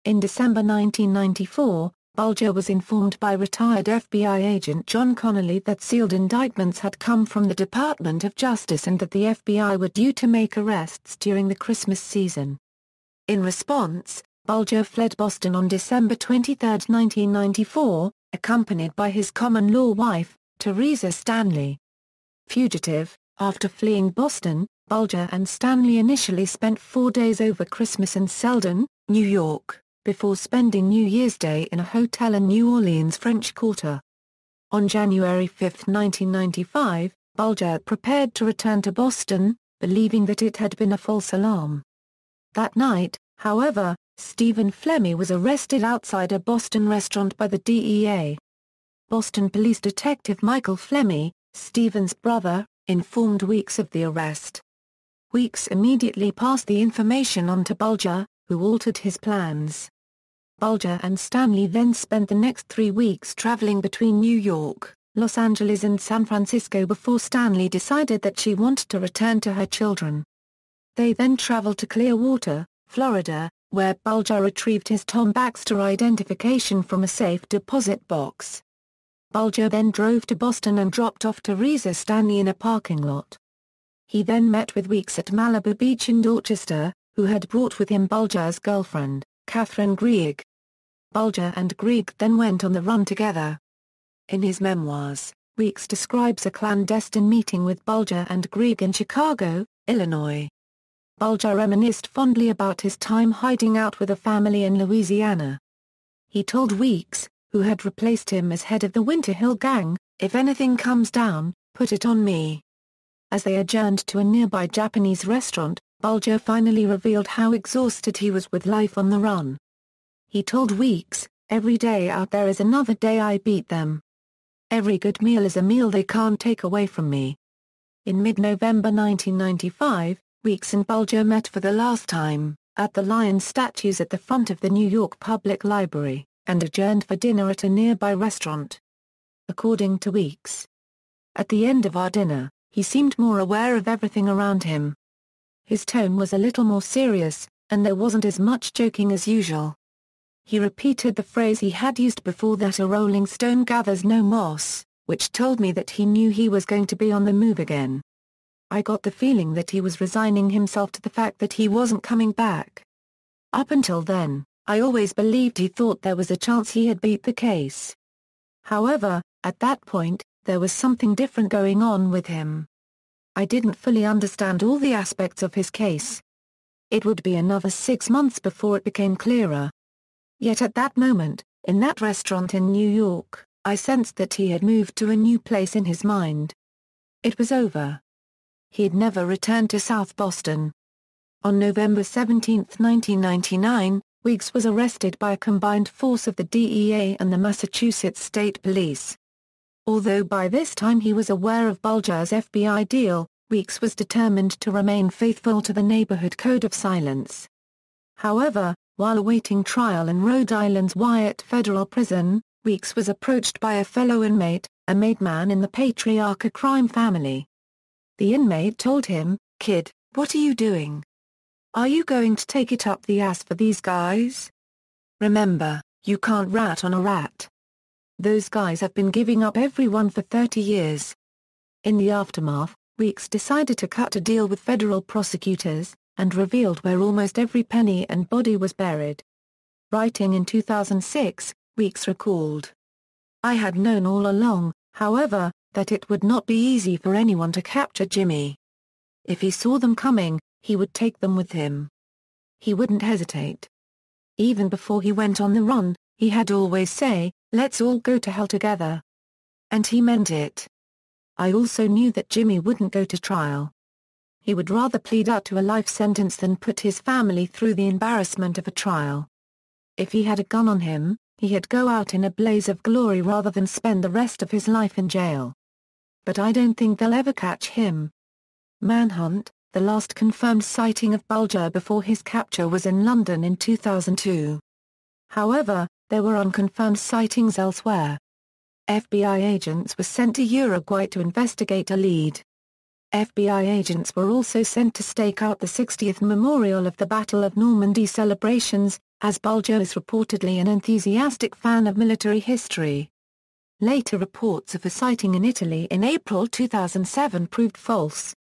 In December 1994, Bulger was informed by retired FBI agent John Connolly that sealed indictments had come from the Department of Justice and that the FBI were due to make arrests during the Christmas season. In response, Bulger fled Boston on December 23, 1994, accompanied by his common-law wife, Teresa Stanley. Fugitive. After fleeing Boston, Bulger and Stanley initially spent 4 days over Christmas in Selden, New York, before spending New Year's Day in a hotel in New Orleans' French Quarter. On January 5, 1995, Bulger prepared to return to Boston, believing that it had been a false alarm. That night, however, Stephen Flemmi was arrested outside a Boston restaurant by the DEA. Boston Police Detective Michael Flemmi, Stephen's brother, informed Weeks of the arrest. Weeks immediately passed the information on to Bulger, who altered his plans. Bulger and Stanley then spent the next 3 weeks traveling between New York, Los Angeles and San Francisco before Stanley decided that she wanted to return to her children. They then traveled to Clearwater, Florida, where Bulger retrieved his Tom Baxter identification from a safe deposit box. Bulger then drove to Boston and dropped off Teresa Stanley in a parking lot. He then met with Weeks at Malibu Beach in Dorchester, who had brought with him Bulger's girlfriend, Catherine Greig. Bulger and Greig then went on the run together. In his memoirs, Weeks describes a clandestine meeting with Bulger and Greig in Chicago, Illinois. Bulger reminisced fondly about his time hiding out with a family in Louisiana. He told Weeks, who had replaced him as head of the Winter Hill Gang, "If anything comes down, put it on me." As they adjourned to a nearby Japanese restaurant, Bulger finally revealed how exhausted he was with life on the run. He told Weeks, "Every day out there is another day I beat them. Every good meal is a meal they can't take away from me." In mid-November 1995, Weeks and Bulger met for the last time, at the lion statues at the front of the New York Public Library, and adjourned for dinner at a nearby restaurant. According to Weeks, "At the end of our dinner, he seemed more aware of everything around him. His tone was a little more serious, and there wasn't as much joking as usual. He repeated the phrase he had used before, that a rolling stone gathers no moss, which told me that he knew he was going to be on the move again. I got the feeling that he was resigning himself to the fact that he wasn't coming back. Up until then, I always believed he thought there was a chance he had beat the case. However, at that point, there was something different going on with him. I didn't fully understand all the aspects of his case. It would be another 6 months before it became clearer. Yet at that moment, in that restaurant in New York, I sensed that he had moved to a new place in his mind. It was over. He had never returned to South Boston." On November 17, 1999, Weeks was arrested by a combined force of the DEA and the Massachusetts State Police. Although by this time he was aware of Bulger's FBI deal, Weeks was determined to remain faithful to the neighborhood code of silence. However, while awaiting trial in Rhode Island's Wyatt Federal Prison, Weeks was approached by a fellow inmate, a made man in the Patriarca crime family. The inmate told him, "Kid, what are you doing? Are you going to take it up the ass for these guys? Remember, you can't rat on a rat. Those guys have been giving up everyone for 30 years. In the aftermath, Weeks decided to cut a deal with federal prosecutors, and revealed where almost every penny and body was buried. Writing in 2006, Weeks recalled, "I had known all along, however, that it would not be easy for anyone to capture Jimmy. If he saw them coming, he would take them with him. He wouldn't hesitate. Even before he went on the run, he had always say, 'Let's all go to hell together.' And he meant it. I also knew that Jimmy wouldn't go to trial. He would rather plead out to a life sentence than put his family through the embarrassment of a trial. If he had a gun on him, he'd go out in a blaze of glory rather than spend the rest of his life in jail. But I don't think they'll ever catch him." Manhunt, the last confirmed sighting of Bulger before his capture, was in London in 2002. However, there were unconfirmed sightings elsewhere. FBI agents were sent to Uruguay to investigate a lead. FBI agents were also sent to stake out the 60th memorial of the Battle of Normandy celebrations, as Bulger is reportedly an enthusiastic fan of military history. Later reports of a sighting in Italy in April 2007 proved false.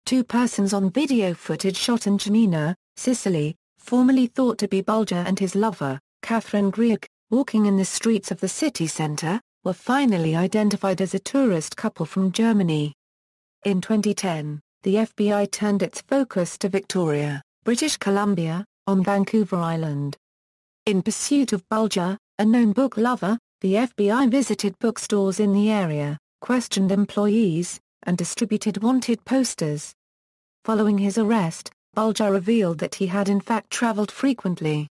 2 persons on video footage shot in Gemina, Sicily, formerly thought to be Bulger and his lover, Catherine Greig, walking in the streets of the city centre, were finally identified as a tourist couple from Germany. In 2010, the FBI turned its focus to Victoria, British Columbia, on Vancouver Island. In pursuit of Bulger, a known book lover, the FBI visited bookstores in the area, questioned employees, and distributed wanted posters. Following his arrest, Bulger revealed that he had in fact traveled frequently.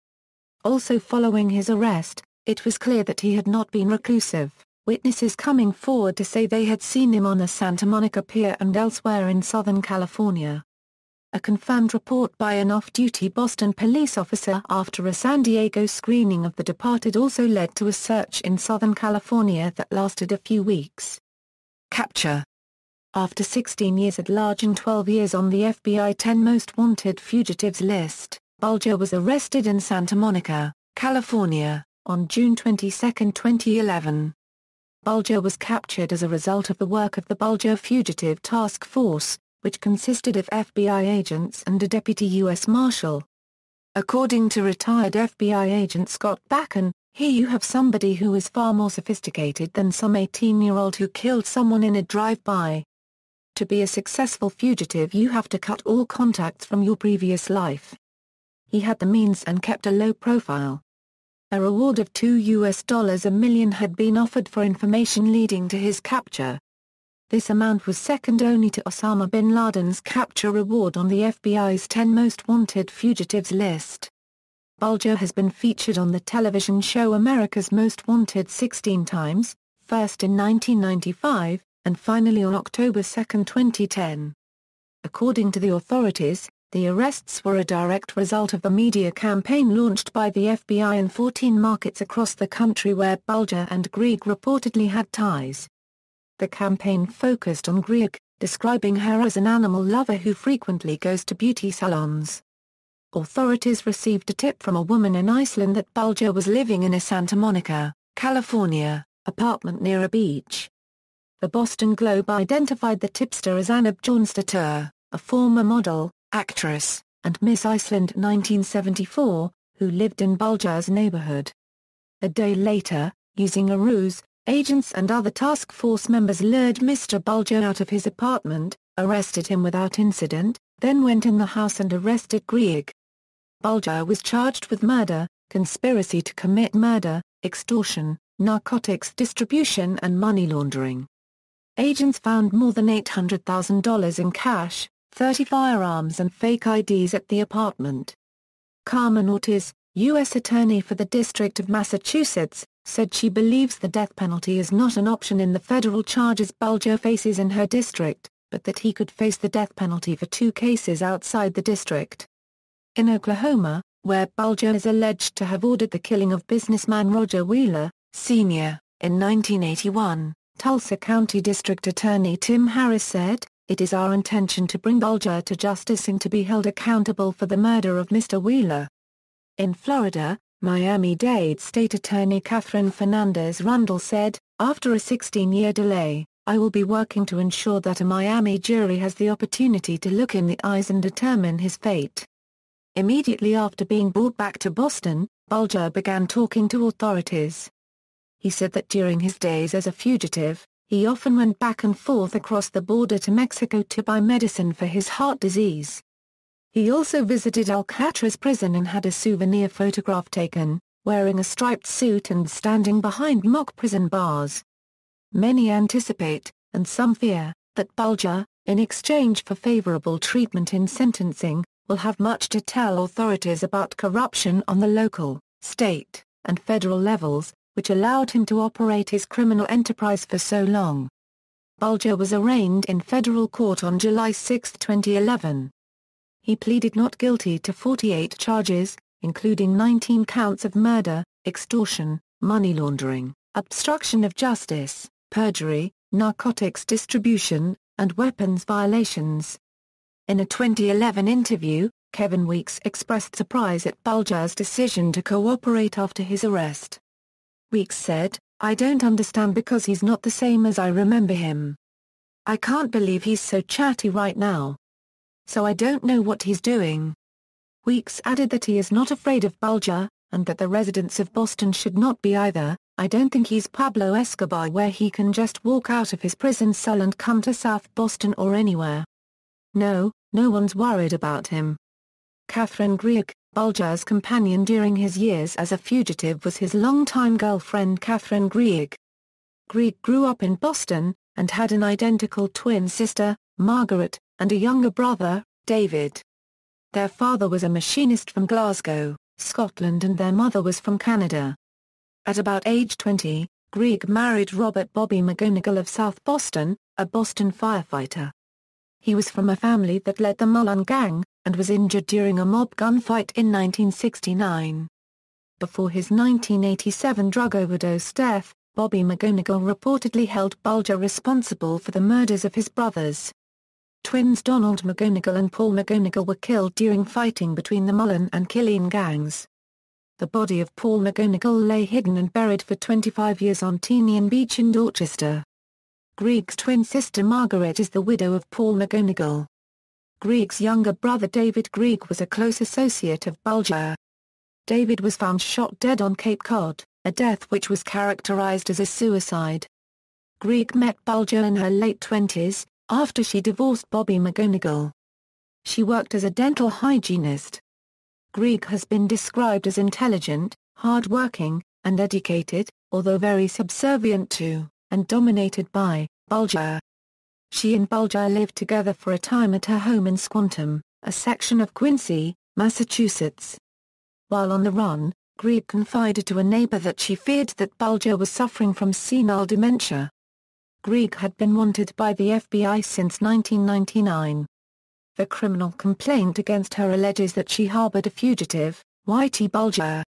Also following his arrest, it was clear that he had not been reclusive, witnesses coming forward to say they had seen him on the Santa Monica Pier and elsewhere in Southern California. A confirmed report by an off-duty Boston police officer after a San Diego screening of the departed also led to a search in Southern California that lasted a few weeks. Capture. After 16 years at large and 12 years on the FBI 10 Most Wanted Fugitives list, Bulger was arrested in Santa Monica, California, on June 22, 2011. Bulger was captured as a result of the work of the Bulger Fugitive Task Force, which consisted of FBI agents and a deputy U.S. Marshal. According to retired FBI agent Scott Bakken, "Here you have somebody who is far more sophisticated than some 18-year-old who killed someone in a drive-by. To be a successful fugitive you have to cut all contacts from your previous life." He had the means and kept a low profile. A reward of $2 million had been offered for information leading to his capture. This amount was second only to Osama bin Laden's capture reward on the FBI's 10 Most Wanted Fugitives list. Bulger has been featured on the television show America's Most Wanted 16 times, first in 1995, and finally on October 2, 2010. According to the authorities, the arrests were a direct result of the media campaign launched by the FBI in 14 markets across the country where Bulger and Greig reportedly had ties. The campaign focused on Greig, describing her as an animal lover who frequently goes to beauty salons. Authorities received a tip from a woman in Iceland that Bulger was living in a Santa Monica, California, apartment near a beach. The Boston Globe identified the tipster as Anna Bjornsdottir, a former model, actress, and Miss Iceland 1974, who lived in Bulger's neighborhood. A day later, using a ruse, agents and other task force members lured Mr. Bulger out of his apartment, arrested him without incident, then went in the house and arrested Greig. Bulger was charged with murder, conspiracy to commit murder, extortion, narcotics distribution and money laundering. Agents found more than $800,000 in cash, 30 firearms and fake IDs at the apartment. Carmen Ortiz, U.S. Attorney for the District of Massachusetts, said she believes the death penalty is not an option in the federal charges Bulger faces in her district, but that he could face the death penalty for 2 cases outside the district. In Oklahoma, where Bulger is alleged to have ordered the killing of businessman Roger Wheeler, Sr., in 1981, Tulsa County District Attorney Tim Harris said, "It is our intention to bring Bulger to justice and to be held accountable for the murder of Mr. Wheeler." In Florida, Miami-Dade State Attorney Catherine Fernandez Rundle said, "After a 16-year delay, I will be working to ensure that a Miami jury has the opportunity to look in the eyes and determine his fate." Immediately after being brought back to Boston, Bulger began talking to authorities. He said that during his days as a fugitive, he often went back and forth across the border to Mexico to buy medicine for his heart disease. He also visited Alcatraz prison and had a souvenir photograph taken, wearing a striped suit and standing behind mock prison bars. Many anticipate, and some fear, that Bulger, in exchange for favorable treatment in sentencing, will have much to tell authorities about corruption on the local, state, and federal levels, which allowed him to operate his criminal enterprise for so long. Bulger was arraigned in federal court on July 6, 2011. He pleaded not guilty to 48 charges, including 19 counts of murder, extortion, money laundering, obstruction of justice, perjury, narcotics distribution, and weapons violations. In a 2011 interview, Kevin Weeks expressed surprise at Bulger's decision to cooperate after his arrest. Weeks said, "I don't understand because he's not the same as I remember him. I can't believe he's so chatty right now. So I don't know what he's doing." Weeks added that he is not afraid of Bulger, and that the residents of Boston should not be either. "I don't think he's Pablo Escobar where he can just walk out of his prison cell and come to South Boston or anywhere. No one's worried about him." Catherine Greig, Bulger's companion during his years as a fugitive, was his longtime girlfriend Catherine Greig. Greig grew up in Boston, and had an identical twin sister, Margaret, and a younger brother, David. Their father was a machinist from Glasgow, Scotland, and their mother was from Canada. At about age 20, Greig married Robert Bobby McGonigal of South Boston, a Boston firefighter. He was from a family that led the Mullen Gang, and was injured during a mob gunfight in 1969. Before his 1987 drug overdose death, Bobby McGonigal reportedly held Bulger responsible for the murders of his brothers. Twins Donald McGonigal and Paul McGonigal were killed during fighting between the Mullen and Killeen gangs. The body of Paul McGonigal lay hidden and buried for 25 years on Tenian Beach in Dorchester. Greig's twin sister Margaret is the widow of Paul McGonigal. Greig's younger brother David Greig was a close associate of Bulger. David was found shot dead on Cape Cod, a death which was characterized as a suicide. Greig met Bulger in her late 20s, after she divorced Bobby McGonigal. She worked as a dental hygienist. Greig has been described as intelligent, hard-working, and educated, although very subservient to, and dominated by, Bulger. She and Bulger lived together for a time at her home in Squantum, a section of Quincy, Massachusetts. While on the run, Greig confided to a neighbor that she feared that Bulger was suffering from senile dementia. Greig had been wanted by the FBI since 1999. The criminal complaint against her alleges that she harbored a fugitive, Whitey Bulger.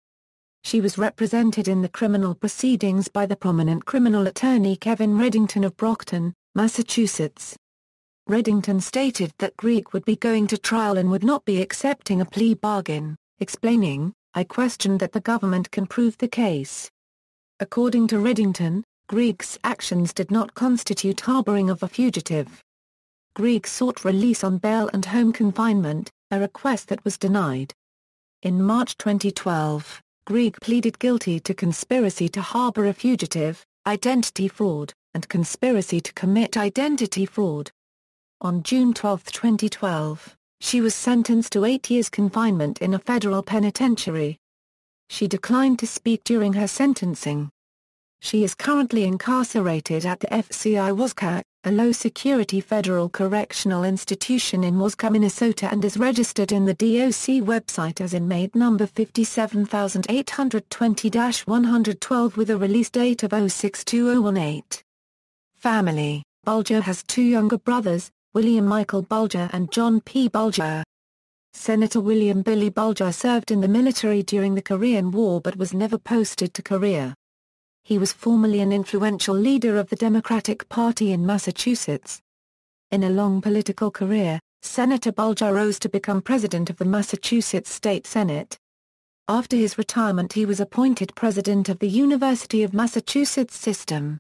She was represented in the criminal proceedings by the prominent criminal attorney Kevin Reddington of Brockton, Massachusetts. Reddington stated that Greig would be going to trial and would not be accepting a plea bargain, explaining, "I question that the government can prove the case." According to Reddington, Greig's actions did not constitute harboring of a fugitive. Greig sought release on bail and home confinement, a request that was denied. In March 2012, Greig pleaded guilty to conspiracy to harbor a fugitive, identity fraud, and conspiracy to commit identity fraud. On June 12, 2012, she was sentenced to 8 years confinement in a federal penitentiary. She declined to speak during her sentencing. She is currently incarcerated at the FCI Wasca, a low-security federal correctional institution in Wasca, Minnesota, and is registered in the DOC website as inmate number 57820-112 with a release date of 06/2018. Family: Bulger has two younger brothers, William Michael Bulger and John P. Bulger. Senator William Billy Bulger served in the military during the Korean War but was never posted to Korea. He was formerly an influential leader of the Democratic Party in Massachusetts. In a long political career, Senator Bulger rose to become president of the Massachusetts State Senate. After his retirement, he was appointed president of the University of Massachusetts System.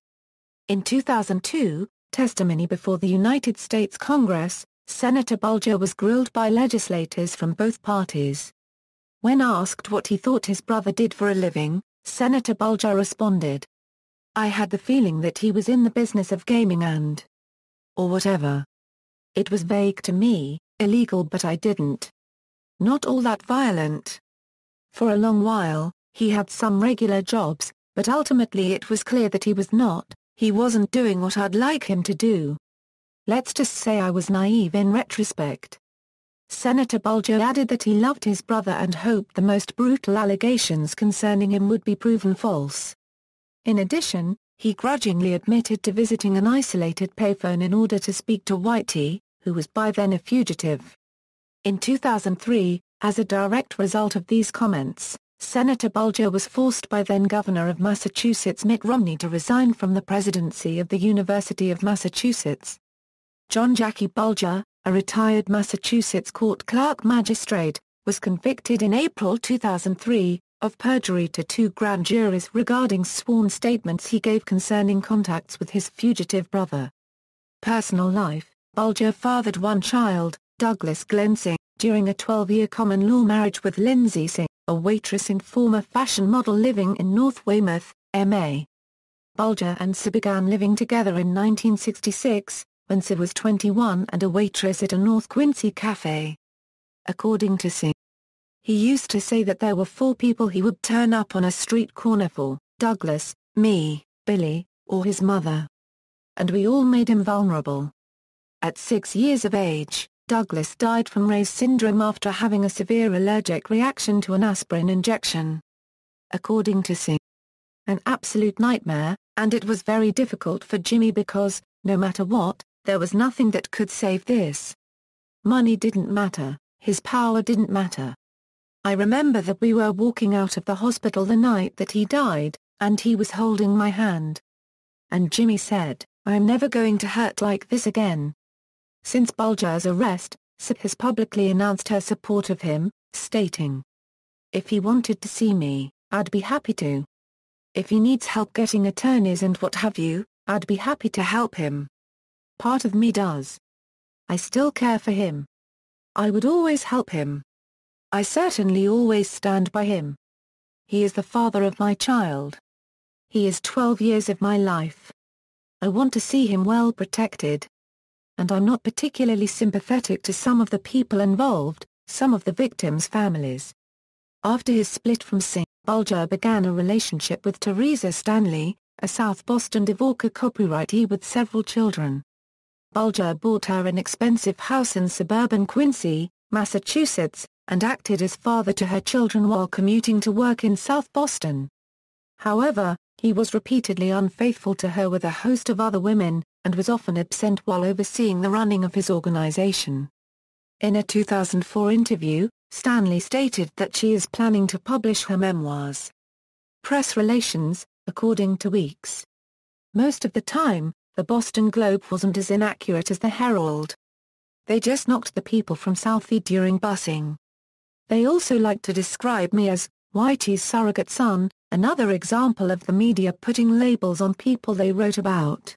In 2002, testimony before the United States Congress, Senator Bulger was grilled by legislators from both parties. When asked what he thought his brother did for a living, Senator Bulger responded, "I had the feeling that he was in the business of gaming and or whatever. It was vague to me, illegal, but I didn't. Not all that violent. For a long while, he had some regular jobs, but ultimately it was clear that he wasn't doing what I'd like him to do. Let's just say I was naive in retrospect." Senator Bulger added that he loved his brother and hoped the most brutal allegations concerning him would be proven false. In addition, he grudgingly admitted to visiting an isolated payphone in order to speak to Whitey, who was by then a fugitive. In 2003, as a direct result of these comments, Senator Bulger was forced by then-Governor of Massachusetts Mitt Romney to resign from the presidency of the University of Massachusetts. John Jackie Bulger, a retired Massachusetts court clerk magistrate, was convicted in April 2003, of perjury to two grand juries regarding sworn statements he gave concerning contacts with his fugitive brother. Personal life: Bulger fathered one child, Douglas Glenn Singh, during a 12-year common-law marriage with Lindsay Singh, a waitress and former fashion model living in North Weymouth, MA. Bulger and Singh began living together in 1966, when Singh was 21 and a waitress at a North Quincy cafe. According to Singh, he used to say that there were 4 people he would turn up on a street corner for: Douglas, me, Billy, or his mother. And we all made him vulnerable. At 6 years of age, Douglas died from Ray's syndrome after having a severe allergic reaction to an aspirin injection. According to Singh, an absolute nightmare, and it was very difficult for Jimmy because, no matter what, there was nothing that could save this. Money didn't matter, his power didn't matter. I remember that we were walking out of the hospital the night that he died, and he was holding my hand. And Jimmy said, "I'm never going to hurt like this again." Since Bulger's arrest, Singh has publicly announced her support of him, stating, "If he wanted to see me, I'd be happy to. If he needs help getting attorneys and what have you, I'd be happy to help him. Part of me does. I still care for him. I would always help him. I certainly always stand by him. He is the father of my child. He is 12 years of my life. I want to see him well protected. And I'm not particularly sympathetic to some of the people involved, some of the victims' families." After his split from Singh, Bulger began a relationship with Teresa Stanley, a South Boston divorce copyrightee with several children. Bulger bought her an expensive house in suburban Quincy, Massachusetts, and acted as father to her children while commuting to work in South Boston. However, he was repeatedly unfaithful to her with a host of other women, and was often absent while overseeing the running of his organization. In a 2004 interview, Stanley stated that she is planning to publish her memoirs. Press relations, according to Weeks. Most of the time, the Boston Globe wasn't as inaccurate as the Herald. They just knocked the people from Southie during busing. They also like to describe me as Whitey's surrogate son, another example of the media putting labels on people they wrote about.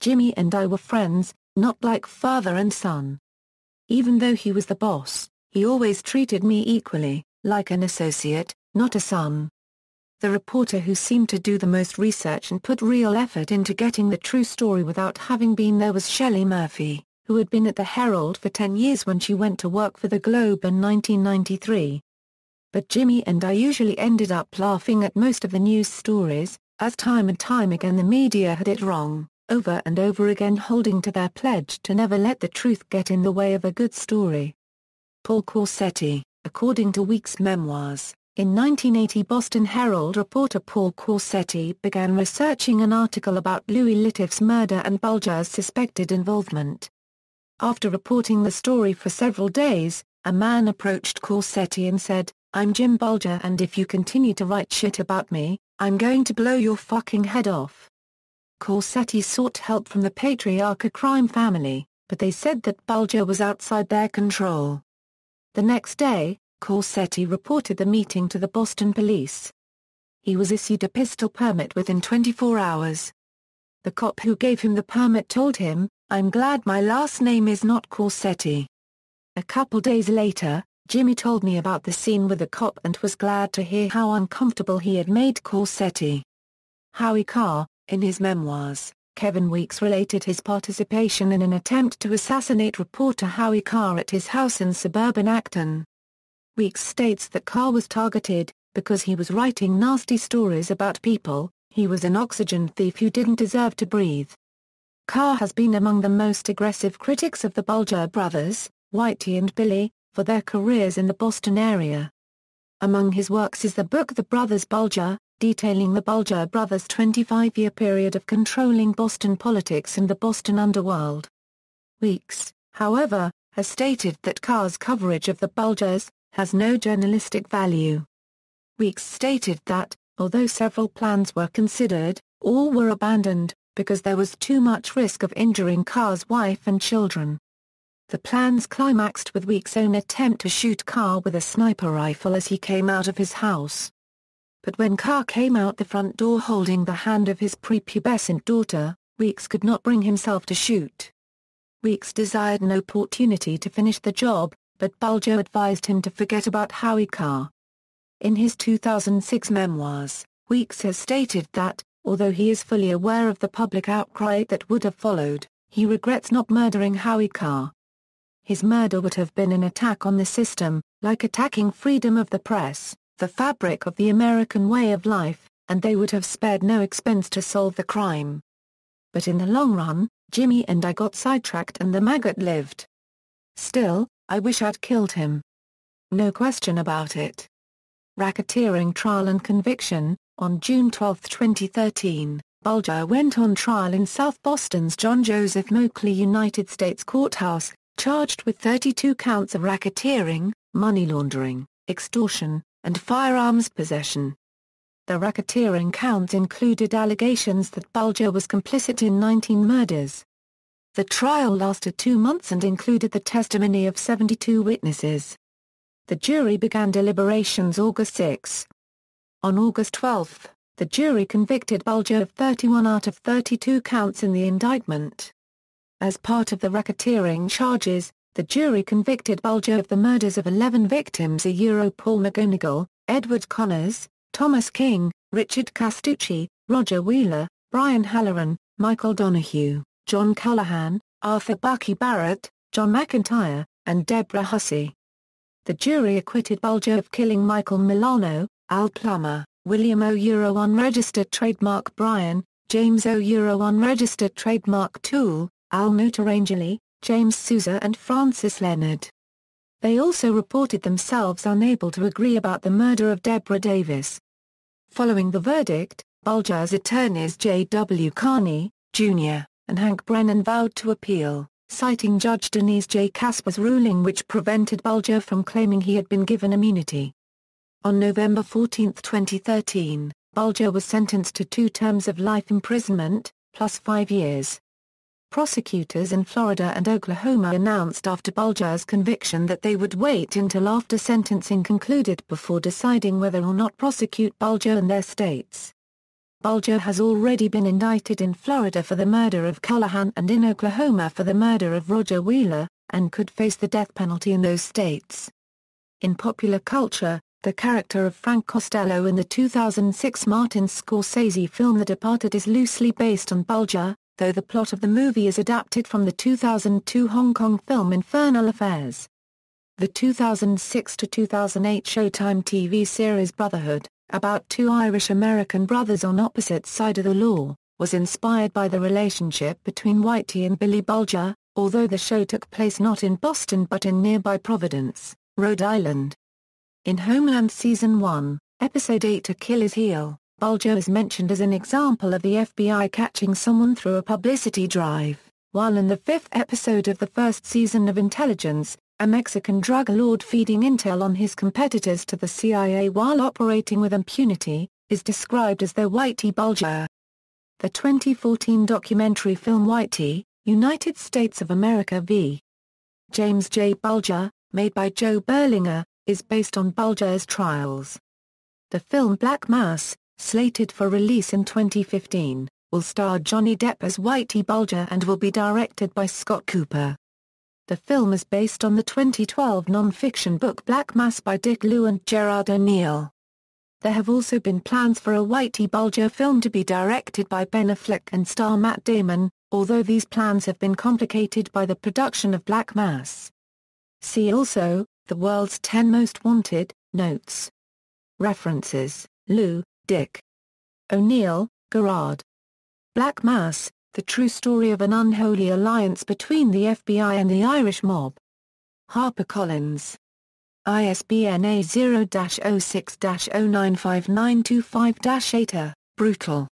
Jimmy and I were friends, not like father and son. Even though he was the boss, he always treated me equally, like an associate, not a son. The reporter who seemed to do the most research and put real effort into getting the true story without having been there was Shelley Murphy, who had been at the Herald for 10 years when she went to work for the Globe in 1993. But Jimmy and I usually ended up laughing at most of the news stories, as time and time again the media had it wrong, over and over again holding to their pledge to never let the truth get in the way of a good story. Paul Corsetti, according to Weeks' memoirs, in 1980 Boston Herald reporter Paul Corsetti began researching an article about Louis Litiff's murder and Bulger's suspected involvement. After reporting the story for several days, a man approached Corsetti and said, "I'm Jim Bulger and if you continue to write shit about me, I'm going to blow your fucking head off." Corsetti sought help from the Patriarca crime family, but they said that Bulger was outside their control. The next day, Corsetti reported the meeting to the Boston police. He was issued a pistol permit within 24 hours. The cop who gave him the permit told him, "I'm glad my last name is not Corsetti." A couple days later, Jimmy told me about the scene with the cop and was glad to hear how uncomfortable he had made Corsetti. Howie Carr, in his memoirs, Kevin Weeks related his participation in an attempt to assassinate reporter Howie Carr at his house in suburban Acton. Weeks states that Carr was targeted, because he was writing nasty stories about people, he was an oxygen thief who didn't deserve to breathe. Carr has been among the most aggressive critics of the Bulger brothers, Whitey and Billy, for their careers in the Boston area. Among his works is the book The Brothers Bulger, detailing the Bulger brothers' 25-year period of controlling Boston politics and the Boston underworld. Weeks, however, has stated that Carr's coverage of the Bulgers has no journalistic value. Weeks stated that, although several plans were considered, all were abandoned, because there was too much risk of injuring Carr's wife and children. The plans climaxed with Weeks' own attempt to shoot Carr with a sniper rifle as he came out of his house. But when Carr came out the front door holding the hand of his prepubescent daughter, Weeks could not bring himself to shoot. Weeks desired an opportunity to finish the job, but Bulger advised him to forget about Howie Carr. In his 2006 memoirs, Weeks has stated that, although he is fully aware of the public outcry that would have followed, he regrets not murdering Howie Carr. His murder would have been an attack on the system, like attacking freedom of the press, the fabric of the American way of life, and they would have spared no expense to solve the crime. But in the long run, Jimmy and I got sidetracked and the maggot lived. Still, I wish I'd killed him. No question about it. Racketeering trial and conviction. On June 12, 2013, Bulger went on trial in South Boston's John Joseph Moakley United States Courthouse, charged with 32 counts of racketeering, money laundering, extortion, and firearms possession. The racketeering counts included allegations that Bulger was complicit in 19 murders. The trial lasted 2 months and included the testimony of 72 witnesses. The jury began deliberations August 6. On August 12, the jury convicted Bulger of 31 out of 32 counts in the indictment. As part of the racketeering charges, the jury convicted Bulger of the murders of 11 victims: Paul McGonigal, Edward Connors, Thomas King, Richard Castucci, Roger Wheeler, Brian Halloran, Michael Donahue, John Callahan, Arthur Bucky Barrett, John McIntyre, and Deborah Hussey. The jury acquitted Bulger of killing Michael Milano, Al Plummer, William O. unregistered trademark Brian, James O. unregistered trademark Toole, Al Notarangeli, James Souza and Francis Leonard. They also reported themselves unable to agree about the murder of Deborah Davis. Following the verdict, Bulger's attorneys J.W. Carney, Jr., and Hank Brennan vowed to appeal, citing Judge Denise J. Casper's ruling which prevented Bulger from claiming he had been given immunity. On November 14, 2013, Bulger was sentenced to 2 terms of life imprisonment, plus 5 years. Prosecutors in Florida and Oklahoma announced after Bulger's conviction that they would wait until after sentencing concluded before deciding whether or not prosecute Bulger in their states. Bulger has already been indicted in Florida for the murder of Callahan and in Oklahoma for the murder of Roger Wheeler, and could face the death penalty in those states. In popular culture, the character of Frank Costello in the 2006 Martin Scorsese film The Departed is loosely based on Bulger, though the plot of the movie is adapted from the 2002 Hong Kong film Infernal Affairs. The 2006-2008 Showtime TV series Brotherhood, about 2 Irish-American brothers on opposite sides of the law, was inspired by the relationship between Whitey and Billy Bulger, although the show took place not in Boston but in nearby Providence, Rhode Island. In Homeland Season 1, Episode 8 Achilles' Heel, Bulger is mentioned as an example of the FBI catching someone through a publicity drive, while in the 5th episode of the first season of Intelligence, a Mexican drug lord feeding intel on his competitors to the CIA while operating with impunity, is described as the Whitey Bulger. The 2014 documentary film Whitey, United States of America v. James J. Bulger, made by Joe Berlinger, is based on Bulger's trials. The film Black Mass, slated for release in 2015, will star Johnny Depp as Whitey Bulger and will be directed by Scott Cooper. The film is based on the 2012 non-fiction book Black Mass by Dick Lew and Gerard O'Neill. There have also been plans for a Whitey Bulger film to be directed by Ben Affleck and star Matt Damon, although these plans have been complicated by the production of Black Mass. See also, The World's 10 Most Wanted, Notes. References, Lew, Dick. O'Neill, Gerard. Black Mass, The True Story of an Unholy Alliance Between the FBI and the Irish Mob. HarperCollins. ISBN A0-06-095925-8. Brutal.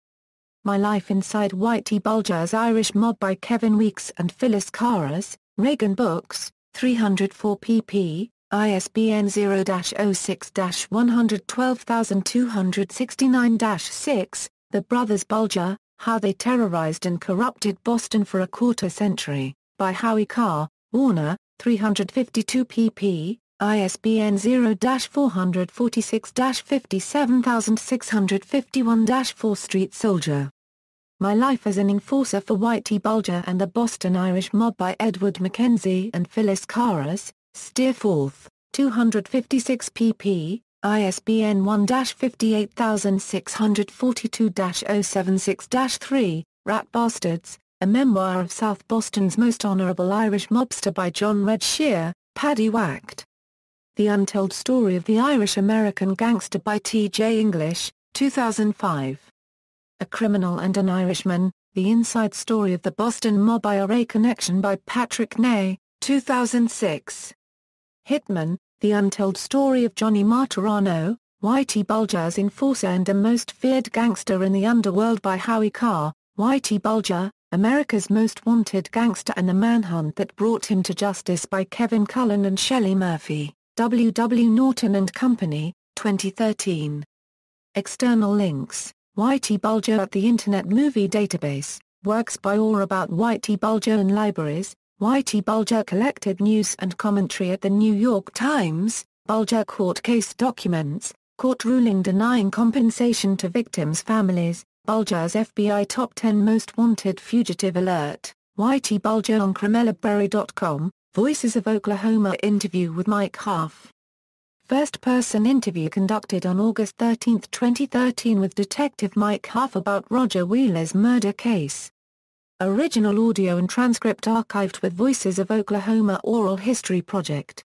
My Life Inside Whitey Bulger's Irish Mob by Kevin Weeks and Phyllis Caras, Reagan Books, 304 pp. ISBN 0-06-112269-6, The Brothers Bulger, How They Terrorized and Corrupted Boston for a Quarter Century, by Howie Carr, Warner, 352 pp. ISBN 0-446-57651-4 Street Soldier. My Life as an Enforcer for Whitey Bulger and the Boston Irish Mob by Edward Mackenzie and Phyllis Caras, Steerforth, 256 pp. ISBN 1-58642-076-3, Rat Bastards, A Memoir of South Boston's Most Honorable Irish Mobster by John Red Shear, Paddy Wacht. The Untold Story of the Irish-American Gangster by T.J. English, 2005. A Criminal and an Irishman, The Inside Story of the Boston Mob IRA Connection by Patrick Ney, 2006. Hitman, The Untold Story of Johnny Martorano, Whitey Bulger's enforcer and a most feared gangster in the underworld by Howie Carr. Whitey Bulger, America's Most Wanted Gangster and the Manhunt That Brought Him to Justice by Kevin Cullen and Shelley Murphy, W. W. Norton and Company, 2013. External links: Whitey Bulger at the Internet Movie Database, works by or about Whitey Bulger and libraries. Whitey Bulger collected news and commentary at the New York Times. Bulger court case documents, court ruling denying compensation to victims' families. Bulger's FBI Top 10 Most Wanted Fugitive Alert, Whitey Bulger on Crimelibrary.com, Voices of Oklahoma interview with Mike Huff. First-person interview conducted on August 13, 2013 with Detective Mike Huff about Roger Wheeler's murder case. Original audio and transcript archived with Voices of Oklahoma Oral History Project.